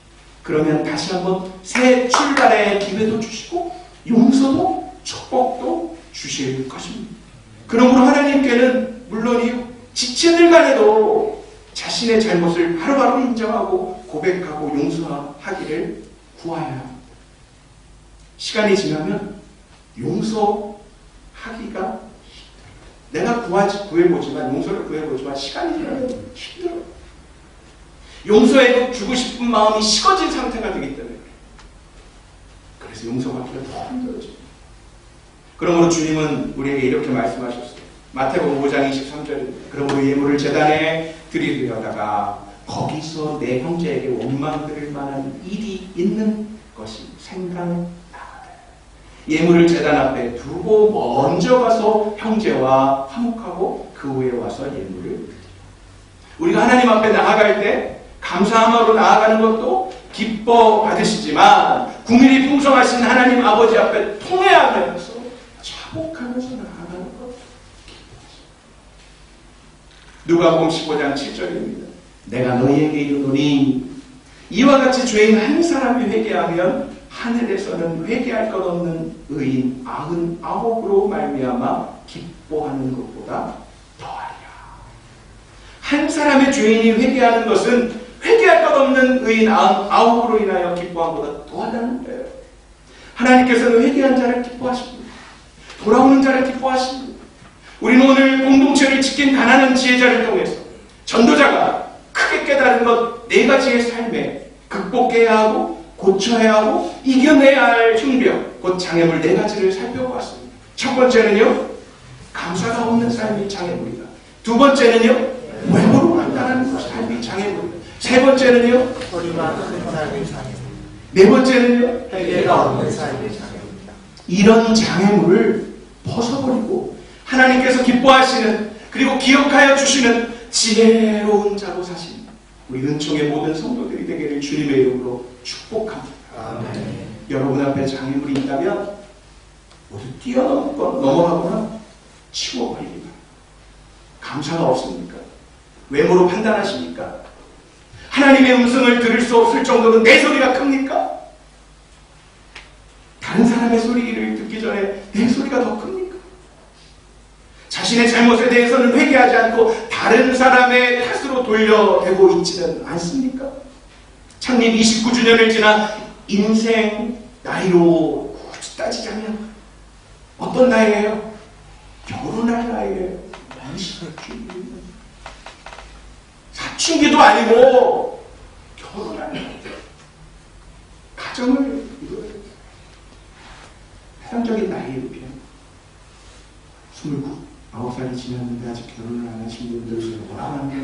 그러면 다시 한번 새 출발의 기회도 주시고 용서도 축복도 주실 것입니다. 그러므로 하나님께는 물론이요 지체들 간에도 자신의 잘못을 바로바로 인정하고 고백하고 용서하기를 구하여야 합니다. 시간이 지나면 용서하기가 내가 구해보지만 용서를 구해보지만 시간이 지나면 힘들어요. 용서해주고 싶은 마음이 식어진 상태가 되기 때문에 그래서 용서받기가 더 힘들어집니다. 그러므로 주님은 우리에게 이렇게 말씀하셨어요. 마태복음 5장 23절입니다. 그러므로 예물을 제단에 드리려다가 거기서 내 형제에게 원망 들을 만한 일이 있는 것이 생각나거든. 예물을 제단 앞에 두고 먼저 가서 형제와 화목하고 그 후에 와서 예물을 드리라. 우리가 하나님 앞에 나아갈 때 감사함으로 나아가는 것도 기뻐 받으시지만 국민이 풍성하신 하나님 아버지 앞에 통회하면서 자복하면서 나아가는 것 기뻐하십니다. 누가복음 15장 7절입니다. 내가 너희에게 이르노니 이와 같이 죄인 한 사람이 회개하면 하늘에서는 회개할 것 없는 의인 99으로 말미암아 기뻐하는 것보다 더하리라. 한 사람의 죄인이 회개하는 것은 회개할 것 없는 의인 99으로 인하여 기뻐한 것보다 더하다는 거예요. 하나님께서는 회개한 자를 기뻐하십니다. 돌아오는 자를 기뻐하십니다. 우리는 오늘 공동체를 지킨 가난한 지혜자를 통해서 전도자가 크게 깨달은 것 4가지의 삶에 극복해야 하고 고쳐야 하고 이겨내야 할 흉병, 곧 장애물 4가지를 살펴보았습니다. 첫 번째는요, 감사가 없는 삶이 장애물이다. 두 번째는요, 외모로 판단하는 것이 삶이 장애물이다. 세 번째는요, 소리만 큰 삶의 장애입니다. 네 번째는요, 회개가 없는 삶의 장애입니다. 이런 장애물을 벗어버리고 하나님께서 기뻐하시는 그리고 기억하여 주시는 지혜로운 자로 사신 우리 은총의 모든 성도들이 되기를 주님의 이름으로 축복합니다. 아멘. 여러분 앞에 장애물이 있다면 모두 넘어가거나 치워버립니다. 감사가 없습니까? 외모로 판단하십니까? 하나님의 음성을 들을 수 없을 정도로 내 소리가 큽니까? 다른 사람의 소리를 듣기 전에 내 소리가 더 큽니까? 자신의 잘못에 대해서는 회개하지 않고 다른 사람의 탓으로 돌려대고 있지는 않습니까? 창립 29주년을 지나 인생 나이로 굳이 따지자면 어떤 나이예요? 결혼할 나이예요. 사춘기도 아니고 결혼할 나이. 가정을 이루어야 돼요. 해당적인 나이에 비해 29, 9살이 지났는데 아직 결혼을 안 하신 분들 중에 뭐라고 하는 거예요?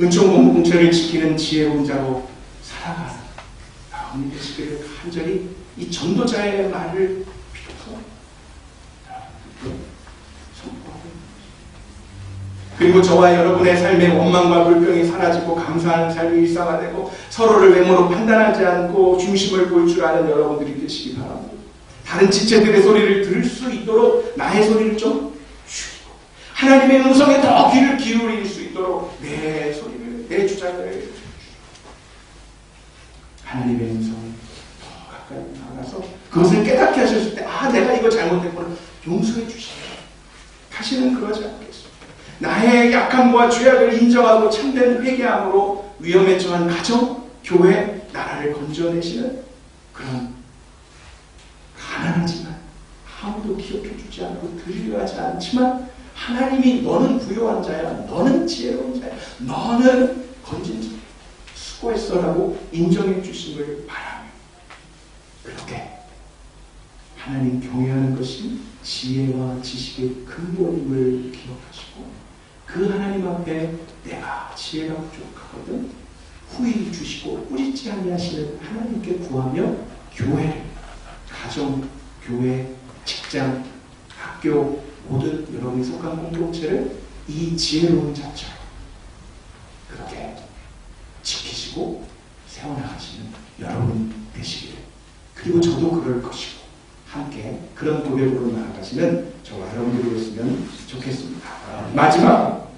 은총 공동체를 지키는 지혜로운 자로 살아가는 여러분이 되시기를 간절히 이 전도자의 말을 빌어서 선포하고 그리고 저와 여러분의 삶의 원망과 불평이 사라지고 감사하는 삶이 일상화되고 서로를 외모로 판단하지 않고 중심을 볼 줄 아는 여러분들이 되시기 바랍니다. 다른 지체들의 소리를 들을 수 있도록 나의 소리를 좀 줄이고 하나님의 음성에 더 귀를 기울일 수 있도록 내 소리를, 내 주장을 하나님의 음성을 더 가까이 나가서 그것을 깨닫게 하셨을 때 내가 이거 잘못했구나 용서해 주시고 다시는 그러지 않겠습니다. 나의 약함과 죄악을 인정하고 참된 회개함으로 위험에 처한 가정, 교회, 나라를 건져내시는 그런 가난하지만 아무도 기억해 주지 않고 들려하지 않지만 하나님이 너는 부유한 자야, 너는 지혜로운 자야, 너는 건진 자야, 수고했어라고 인정해 주심을 바라며 그렇게 하나님 경외하는 것이 지혜와 지식의 근본임을 기억하시고 그 하나님 앞에 내가 지혜가 부족하거든 후히 주시고 꾸짖지 아니하시는 하나님께 구하며 교회를 가정, 교회, 직장, 학교 모든 여러분이 속한 공동체를 이 지혜로운 자처럼 그렇게 지키시고 세워나가시는 여러분 되시기를 그리고 저도 그럴 것이고 함께 그런 고백으로 나아가시는 저와 여러분들이 되었으면 좋겠습니다. 마지막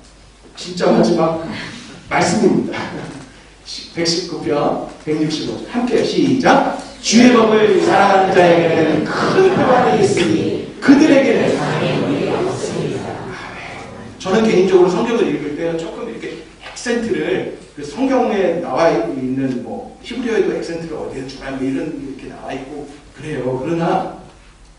진짜 마지막 말씀입니다. 119편 165절 함께 시작. 주의 법을 사랑하는 자에게는 큰 평안이 있으니 그들에게는 장애물이 없습니다. 저는 개인적으로 성경을 읽을 때 조금 이렇게 액센트를 그 성경에 나와 있는 뭐 히브리어에도 액센트를 어디에 주나 뭐 이런 이렇게 나와 있고 그래요. 그러나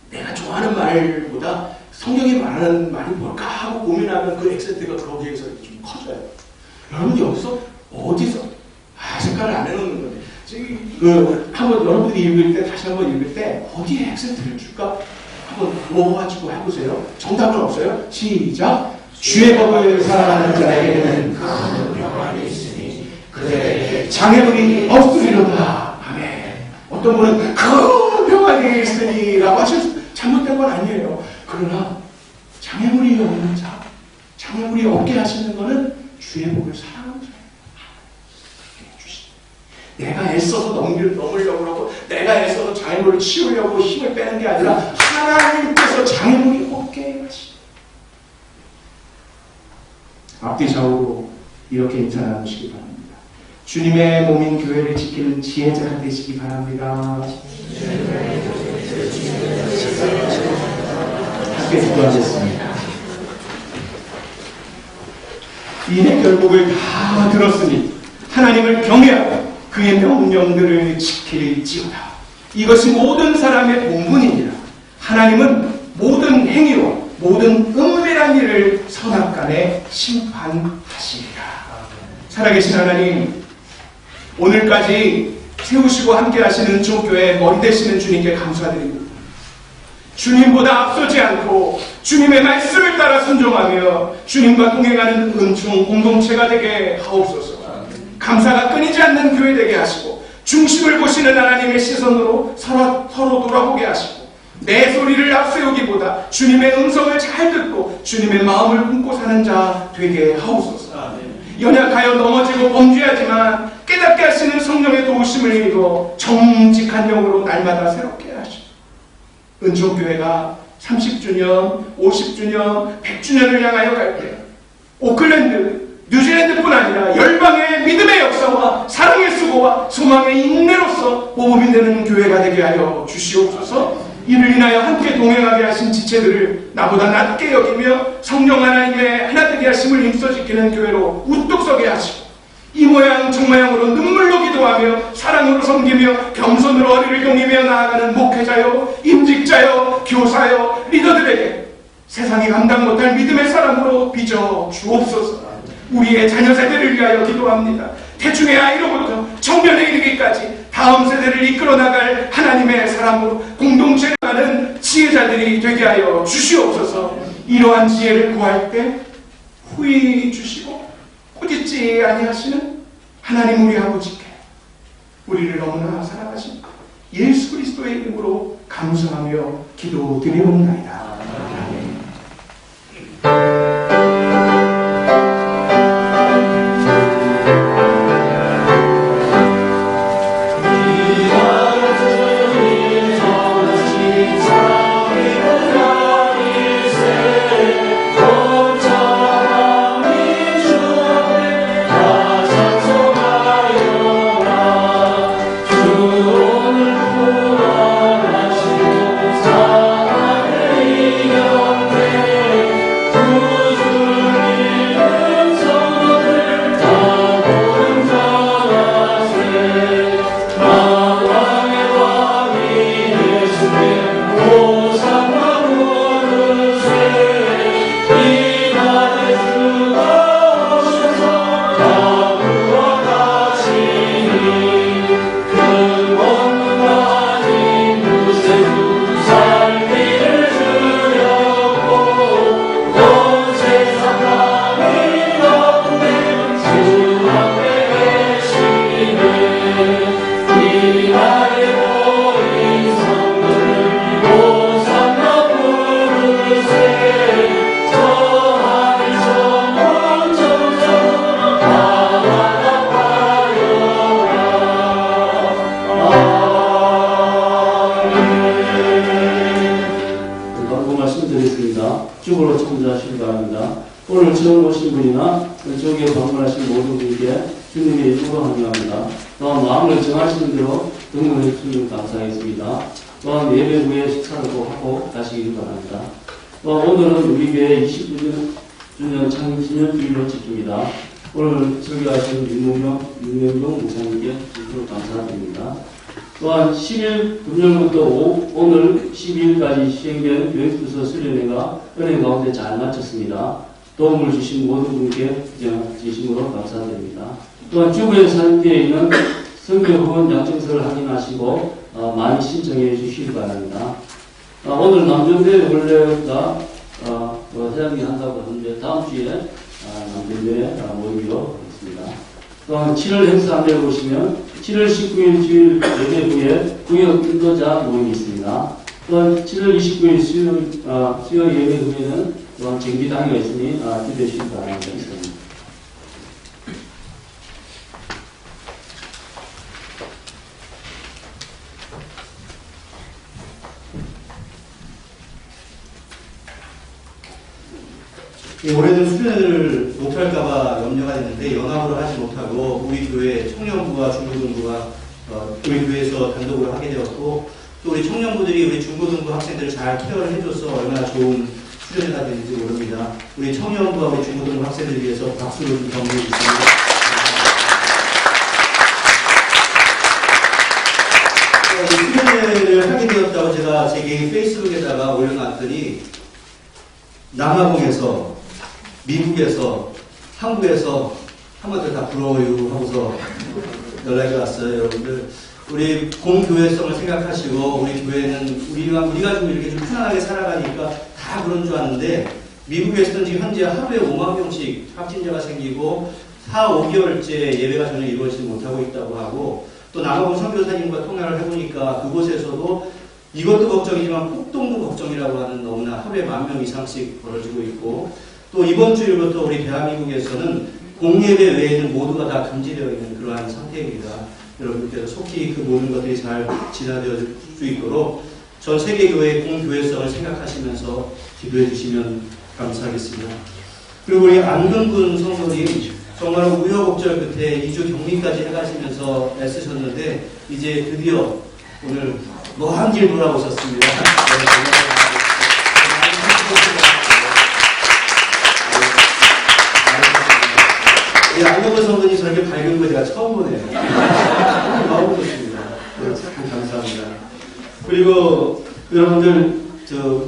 내가 좋아하는 말보다 성경이 말하는 말이 뭘까 하고 고민하면 그 액센트가 거기에서 좀 커져요. 여러분 여기서 어디서 생각을 안 해놓는 건데 한번 여러분들이 읽을 때 다시 한번 읽을 때 어디에 액센트를 줄까 한번 모아가지고 해보세요. 정답은 없어요. 시작. 주의 법을 사랑하는 자에게는 큰 평안이 있으니 그들에게 장애물이 없으리로다. 아멘. 어떤 분은 큰 평안이 있으니라고 하셔서 잘못된 건 아니에요. 그러나 장애물이 없는 자, 장애물이 없게 하시는 것은 주의 복을 사랑하는 자예요. 내가 애써서 넘으려고 하고 내가 애써서 장애물을 치우려고 힘을 빼는 게 아니라 하나님께서 장애물이 없게 하시는. 앞뒤 좌우로 이렇게 인사 나누시기 바랍니다. 주님의 몸인 교회를 지키는 지혜자가 되시기 바랍니다. 함께 기도하겠습니다. 이의 결국을 다 들었으니 하나님을 경외하고 그의 명령들을 지킬지어다. 이것이 모든 사람의 본분이니라. 하나님은 모든 행위로 모든 은밀한 일을 선악간에 심판하시리라. 살아계신 하나님, 오늘까지 세우시고 함께 하시는 주교회 머리 되시는 주님께 감사드립니다. 주님보다 앞서지 않고 주님의 말씀을 따라 순종하며 주님과 동행하는 은총 공동체가 되게 하옵소서. 감사가 끊이지 않는 교회 되게 하시고 중심을 보시는 하나님의 시선으로 서로 돌아보게 하시고 내 소리를 앞세우기보다 주님의 음성을 잘 듣고 주님의 마음을 품고 사는 자 되게 하옵소서. 연약하여 넘어지고 범죄하지만 깨닫게 하시는 성령의 도우심을 입어 정직한 영으로 날마다 새롭게 하시고 은총교회가 30주년, 50주년, 100주년을 향하여 갈 때 오클랜드, 뉴질랜드뿐 아니라 열방의 믿음의 역사와 사랑의 수고와 소망의 인내로서 모범이 되는 교회가 되게 하여 주시옵소서. 이를 인하여 함께 동행하게 하신 지체들을 나보다 낮게 여기며 성령 하나님의 하나 되게 하심을 힘써 지키는 교회로 우뚝 서게 하시고 이 모양 저 모양으로 눈물로 기도하며 사랑으로 섬기며 겸손으로 허리를 동이며 나아가는 목회자요, 임직자요, 교사요, 리더들에게 세상이 감당 못할 믿음의 사랑으로 빚어 주옵소서. 우리의 자녀 세대를 위하여 기도합니다. 태중의 아이로부터 청년에 이르기까지 다음 세대를 이끌어 나갈 하나님의 사람으로 공동체를 가는 지혜자들이 되게 하여 주시옵소서. 이러한 지혜를 구할 때 후히 주시고 꾸짖지 아니하시는 하나님 우리 아버지께 우리를 너무나 사랑하신 예수 그리스도의 이름으로 감사하며 기도드리옵나이다. 축으로 청자하시기 바랍니다. 오늘 처음 오신 분이나 저기에 방문하신 모든 분께 주님의 이름으로 환영합니다. 또한 마음을 정하시는 대로 등문해 주시면 감사하겠습니다. 또한 예배 후에 식사를 꼭 하고 가시기 바랍니다. 또한 오늘은 우리 교회 29주년 창립 기념주일로 집중입니다. 오늘 설교하신 윤명용 목사님께 진심으로 감사드립니다. 또한 10일 금요일부터 오늘 12일까지 시행된 교육부서 수련회가 은혜 가운데 잘 마쳤습니다. 도움을 주신 모든 분께 진심으로 감사드립니다. 또한 주부에 사는 데에 있는 선교 후원 양증서를 확인하시고 많이 신청해 주시기 바랍니다. 오늘 남전대 원래가 회장이 한다고 하는데 다음 주에 남전대 모이기로 하겠습니다. 또한 7월 행사 안내를 보시면 7월 19일 주일 예배 후에 구역 인도자 모임이 있습니다. 또한 7월 29일 수요 예배 후에는 또한 정기당회가 있으니 기대해 주시기 바랍니다. 올해는 수련회를 못할까봐 염려가 됐는데 연합으로 하지 못하고 우리 교회 청년부와 중고등부가 우리 교회에서 단독으로 하게 되었고 또 우리 청년부들이 우리 중고등부 학생들을 잘 케어를 해줘서 얼마나 좋은 수련회가 되는지 모릅니다. 우리 청년부와 우리 중고등부 학생들을 위해서 박수를 좀 경례해 주십니다. 수련회를 하게 되었다고 제가 제 개인 페이스북에다가 올려놨더니 남아공에서 미국에서 한국에서 한마디로 다 부러워요 하고서 연락이 왔어요. 여러분들 우리 공교회성을 생각하시고 우리 교회는 우리가 좀 이렇게 좀 편안하게 살아가니까 다 그런 줄 아는데 미국에서는 지금 현재 하루에 5만 명씩 확진자가 생기고 4, 5개월째 예배가 전혀 이루어지지 못하고 있다고 하고 또 남아공 선교사님과 통화를 해보니까 그곳에서도 이것도 걱정이지만 폭동도 걱정이라고 하는 너무나 하루에 10,000명 이상씩 벌어지고 있고 또 이번 주일부터 우리 대한민국에서는 공예배 외에는 모두가 다 금지되어 있는 그러한 상태입니다. 여러분께서 속히 그 모든 것들이 잘 진화되어질 수 있도록 전 세계교회의 공교회성을 생각하시면서 기도해 주시면 감사하겠습니다. 그리고 우리 안근군 성도님 정말 우여곡절 끝에 2주 격리까지 해가시면서 애쓰셨는데 이제 드디어 오늘 먼 길 돌아오셨습니다. 이 안근군 성도님 저렇게 밝은 거 제가 처음 보네요. 너무 좋습니다. 참 감사합니다. 그리고 여러분들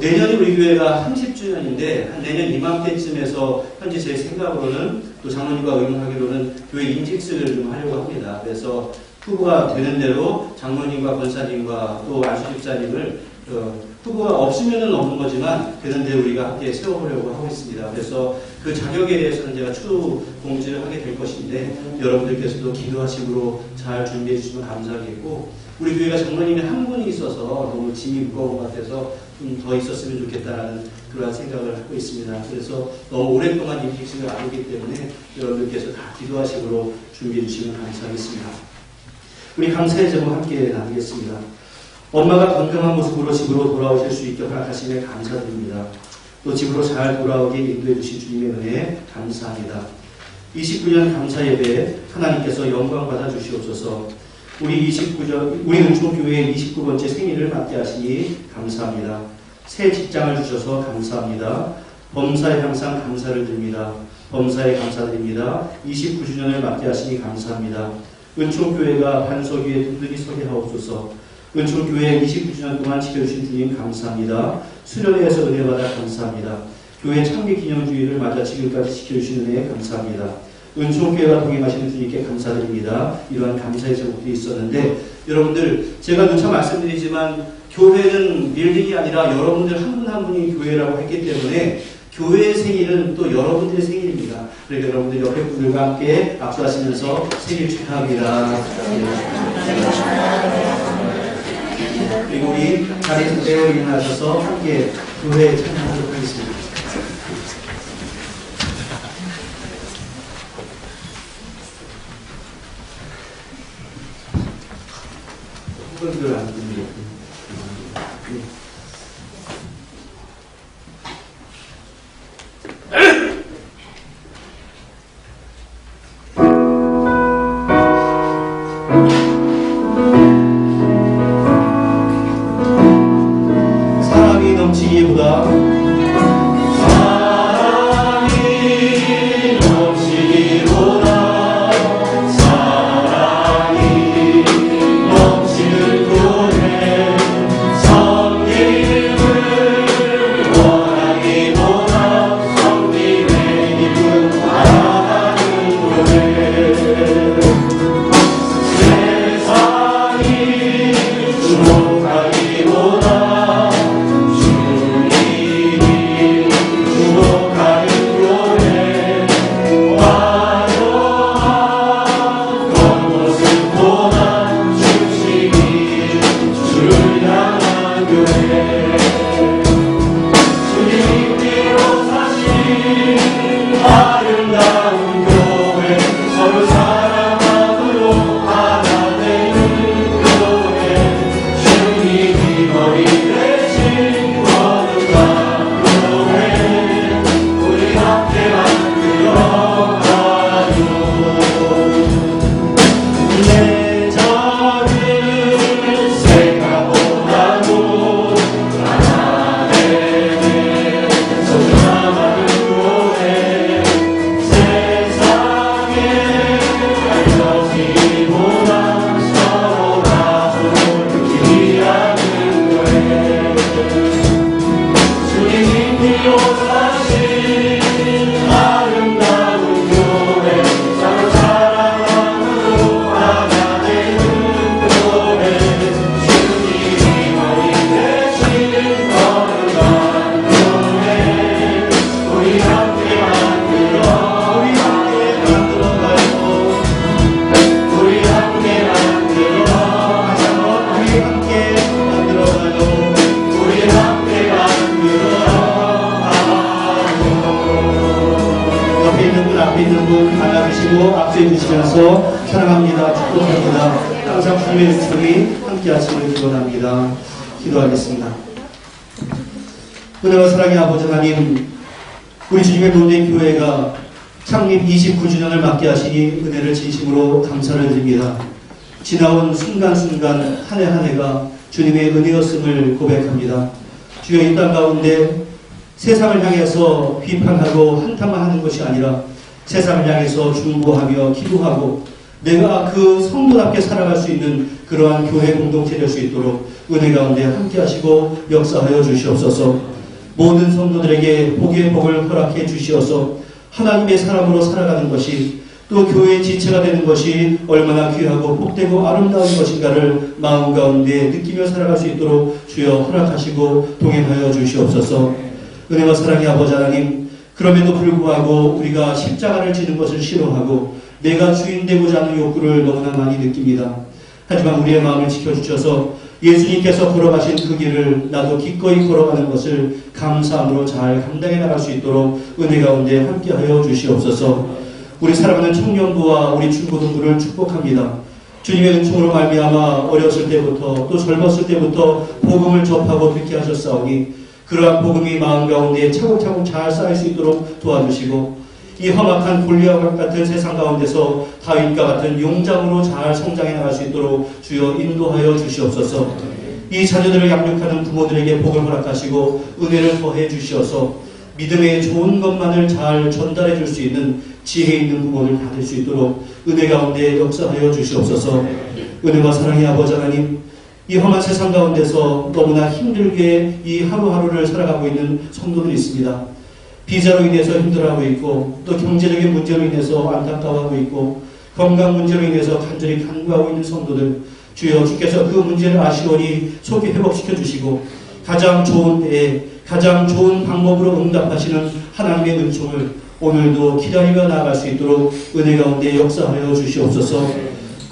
내년이 우리 교회가 30주년인데 한 내년 이맘때쯤에서 현재 제 생각으로는 또 장로님과 의논하기로는 교회 임직식을 좀 하려고 합니다. 그래서 후보가 되는 대로 장로님과 권사님과 또 안수 집사님을 후보가 없으면은 없는 거지만 되는 대로 우리가 함께 세워보려고 하고 있습니다. 그래서 그 자격에 대해서는 제가 추후 공지를 하게 될 것인데 여러분들께서도 기도하심으로 잘 준비해 주시면 감사하겠고 우리 교회가 장로님이 한 분이 있어서 너무 짐이 무거운 것 같아서 좀 더 있었으면 좋겠다라는 그러한 생각을 하고 있습니다. 그래서 너무 오랫동안 임직식을 안 했기 때문에 여러분들께서 다 기도하심으로 준비해 주시면 감사하겠습니다. 우리 감사의 제목 함께 나누겠습니다. 엄마가 건강한 모습으로 집으로 돌아오실 수 있게 허락하심에 감사드립니다. 또 집으로 잘 돌아오게 인도해 주신 주님의 은혜에 감사합니다. 29년 감사 예배에 하나님께서 영광 받아 주시옵소서. 우리 은총교회의 29번째 생일을 맞게 하시니 감사합니다. 새 직장을 주셔서 감사합니다. 범사에 항상 감사를 드립니다. 범사에 감사드립니다. 29주년을 맞게 하시니 감사합니다. 은총교회가 반석 위에 든든히 서게 하옵소서. 은총교회 29주년 동안 지켜주신 주님 감사합니다. 수련회에서 은혜 받아 감사합니다. 교회 창립 기념주의를 맞아 지금까지 지켜주신 은혜에 감사합니다. 은총교회가 동행하시는 주님께 감사드립니다. 이러한 감사의 제목들이 있었는데 여러분들 제가 누차 말씀드리지만 교회는 빌딩이 아니라 여러분들 한 분 한 분이 교회라고 했기 때문에 교회의 생일은 또 여러분들의 생일입니다. 그러니까 여러분들 옆에 분들과 함께 악수하시면서 생일 축하합니다. 그리고 우리 자리에서 내어 일어나셔서 함께 교회에 참여하도록 하겠습니다. 후보들 안 됩니다. 사랑이 넘치기보다 사랑이 넘치기보다 아름다운 교회 서로 사랑함으로 하나 되는 교회 주님이 머리 대신 거룩한 교회 우리 함께 만들어 가요 내 자를 생각보다도 하나 되는 소중함을 구해 세상에 알려지보다 서로 나누기 위하는 교회 주님이 요사신 아름다운 교회 서로 사랑함으로 하나 되는 교회 주님이 머리 대신 거룩한 교회 우리 함께 만들어가요 우리 함께 만들어가요 우리 함께 만들어가요 옆에 있는 분 앞에 있는 분 안아주시고 악수해 주시면서 사랑합니다 축복합니다 항상 주님의 은총이 함께 하시길 기원합니다 기도하겠습니다. 은혜와 사랑의 아버지 하나님 우리 주님의 몸된 교회가 창립 29주년을 맞게 하시니 은혜를 진심으로 감사를 드립니다. 지나온 순간순간 한 해 한 해가 주님의 은혜였음을 고백합니다. 주여 이 땅 가운데 세상을 향해서 비판하고 한탄만 하는 것이 아니라 세상을 향해서 중보하며 기도하고 내가 그 성도답게 살아갈 수 있는 그러한 교회 공동체 될 수 있도록 은혜 가운데 함께 하시고 역사하여 주시옵소서. 모든 성도들에게 복의 복을 허락해 주시어서 하나님의 사람으로 살아가는 것이 또 교회의 지체가 되는 것이 얼마나 귀하고 복되고 아름다운 것인가를 마음 가운데 느끼며 살아갈 수 있도록 주여 허락하시고 동행하여 주시옵소서. 은혜와 사랑의 아버지 하나님 그럼에도 불구하고 우리가 십자가를 지는 것을 싫어하고 내가 주인 되고자 하는 욕구를 너무나 많이 느낍니다. 하지만 우리의 마음을 지켜주셔서 예수님께서 걸어가신 그 길을 나도 기꺼이 걸어가는 것을 감사함으로 잘 감당해 나갈 수 있도록 은혜 가운데 함께하여 주시옵소서. 우리 사랑하는 청년부와 우리 중고등부를 축복합니다. 주님의 은총으로 말미암아 어렸을 때부터 또 젊었을 때부터 복음을 접하고 듣게 하셨사오니 그러한 복음이 마음 가운데 차곡차곡 잘 쌓일 수 있도록 도와주시고 이 험악한 골리앗 같은 세상 가운데서 다윗과 같은 용장으로 잘 성장해 나갈 수 있도록 주여 인도하여 주시옵소서. 이 자녀들을 양육하는 부모들에게 복을 허락하시고 은혜를 더해 주시어서 믿음의 좋은 것만을 잘 전달해 줄 수 있는 지혜 있는 부모를 받을 수 있도록 은혜 가운데 역사하여 주시옵소서. 은혜와 사랑의 아버지 하나님 이 험한 세상 가운데서 너무나 힘들게 이 하루하루를 살아가고 있는 성도들이 있습니다. 비자로 인해서 힘들어하고 있고 또 경제적인 문제로 인해서 안타까워하고 있고 건강 문제로 인해서 간절히 간구하고 있는 성도들 주여 주께서 그 문제를 아시오니 속히 회복시켜 주시고 가장 좋은 때에 가장 좋은 방법으로 응답하시는 하나님의 은총을 오늘도 기다리며 나아갈 수 있도록 은혜 가운데 역사하여 주시옵소서.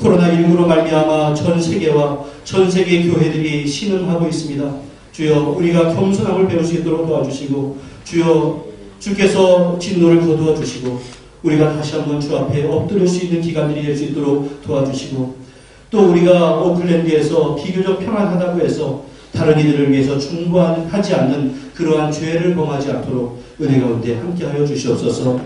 코로나19로 말미암아 전 세계와 전 세계 교회들이 신음하고 있습니다. 주여 우리가 겸손함을 배울 수 있도록 도와주시고 주여 주께서 진노를 거두어 주시고 우리가 다시 한번 주 앞에 엎드릴 수 있는 기간들이 될 수 있도록 도와주시고 또 우리가 오클랜드에서 비교적 평안하다고 해서 다른 이들을 위해서 중보하지 않는 그러한 죄를 범하지 않도록 은혜 가운데 함께하여 주시옵소서.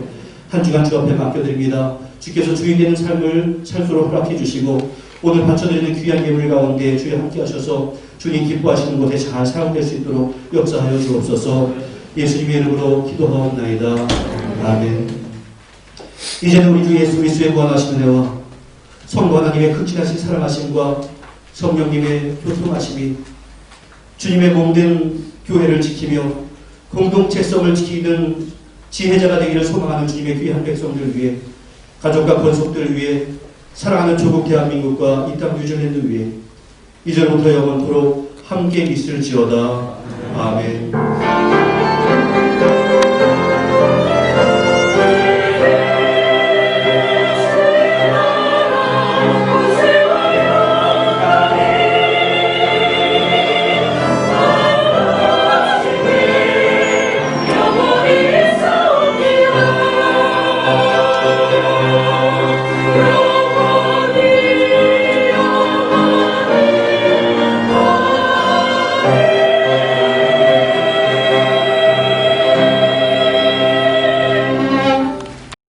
한 주간 주 앞에 맡겨드립니다. 주께서 주인 되는 삶을 살도록 허락해 주시고 오늘 바쳐드리는 귀한 예물 가운데 주여 함께하셔서 주님 기뻐하시는 곳에 잘 사용될 수 있도록 역사하여 주옵소서. 예수님의 이름으로 기도하옵나이다. 아멘. 이제는 우리 주 예수 그리스도의 무한하신 은혜와 성부 하나님의 극진하신 사랑하심과 성령님의 교통하심이 주님의 몸된 교회를 지키며 공동체성을 지키는 지혜자가 되기를 소망하는 주님의 귀한 백성들을 위해 가족과 권속들을 위해 사랑하는 조국 대한민국과 이 땅 유전랜드 위해 이제부터 영원토록 함께 있을지어다.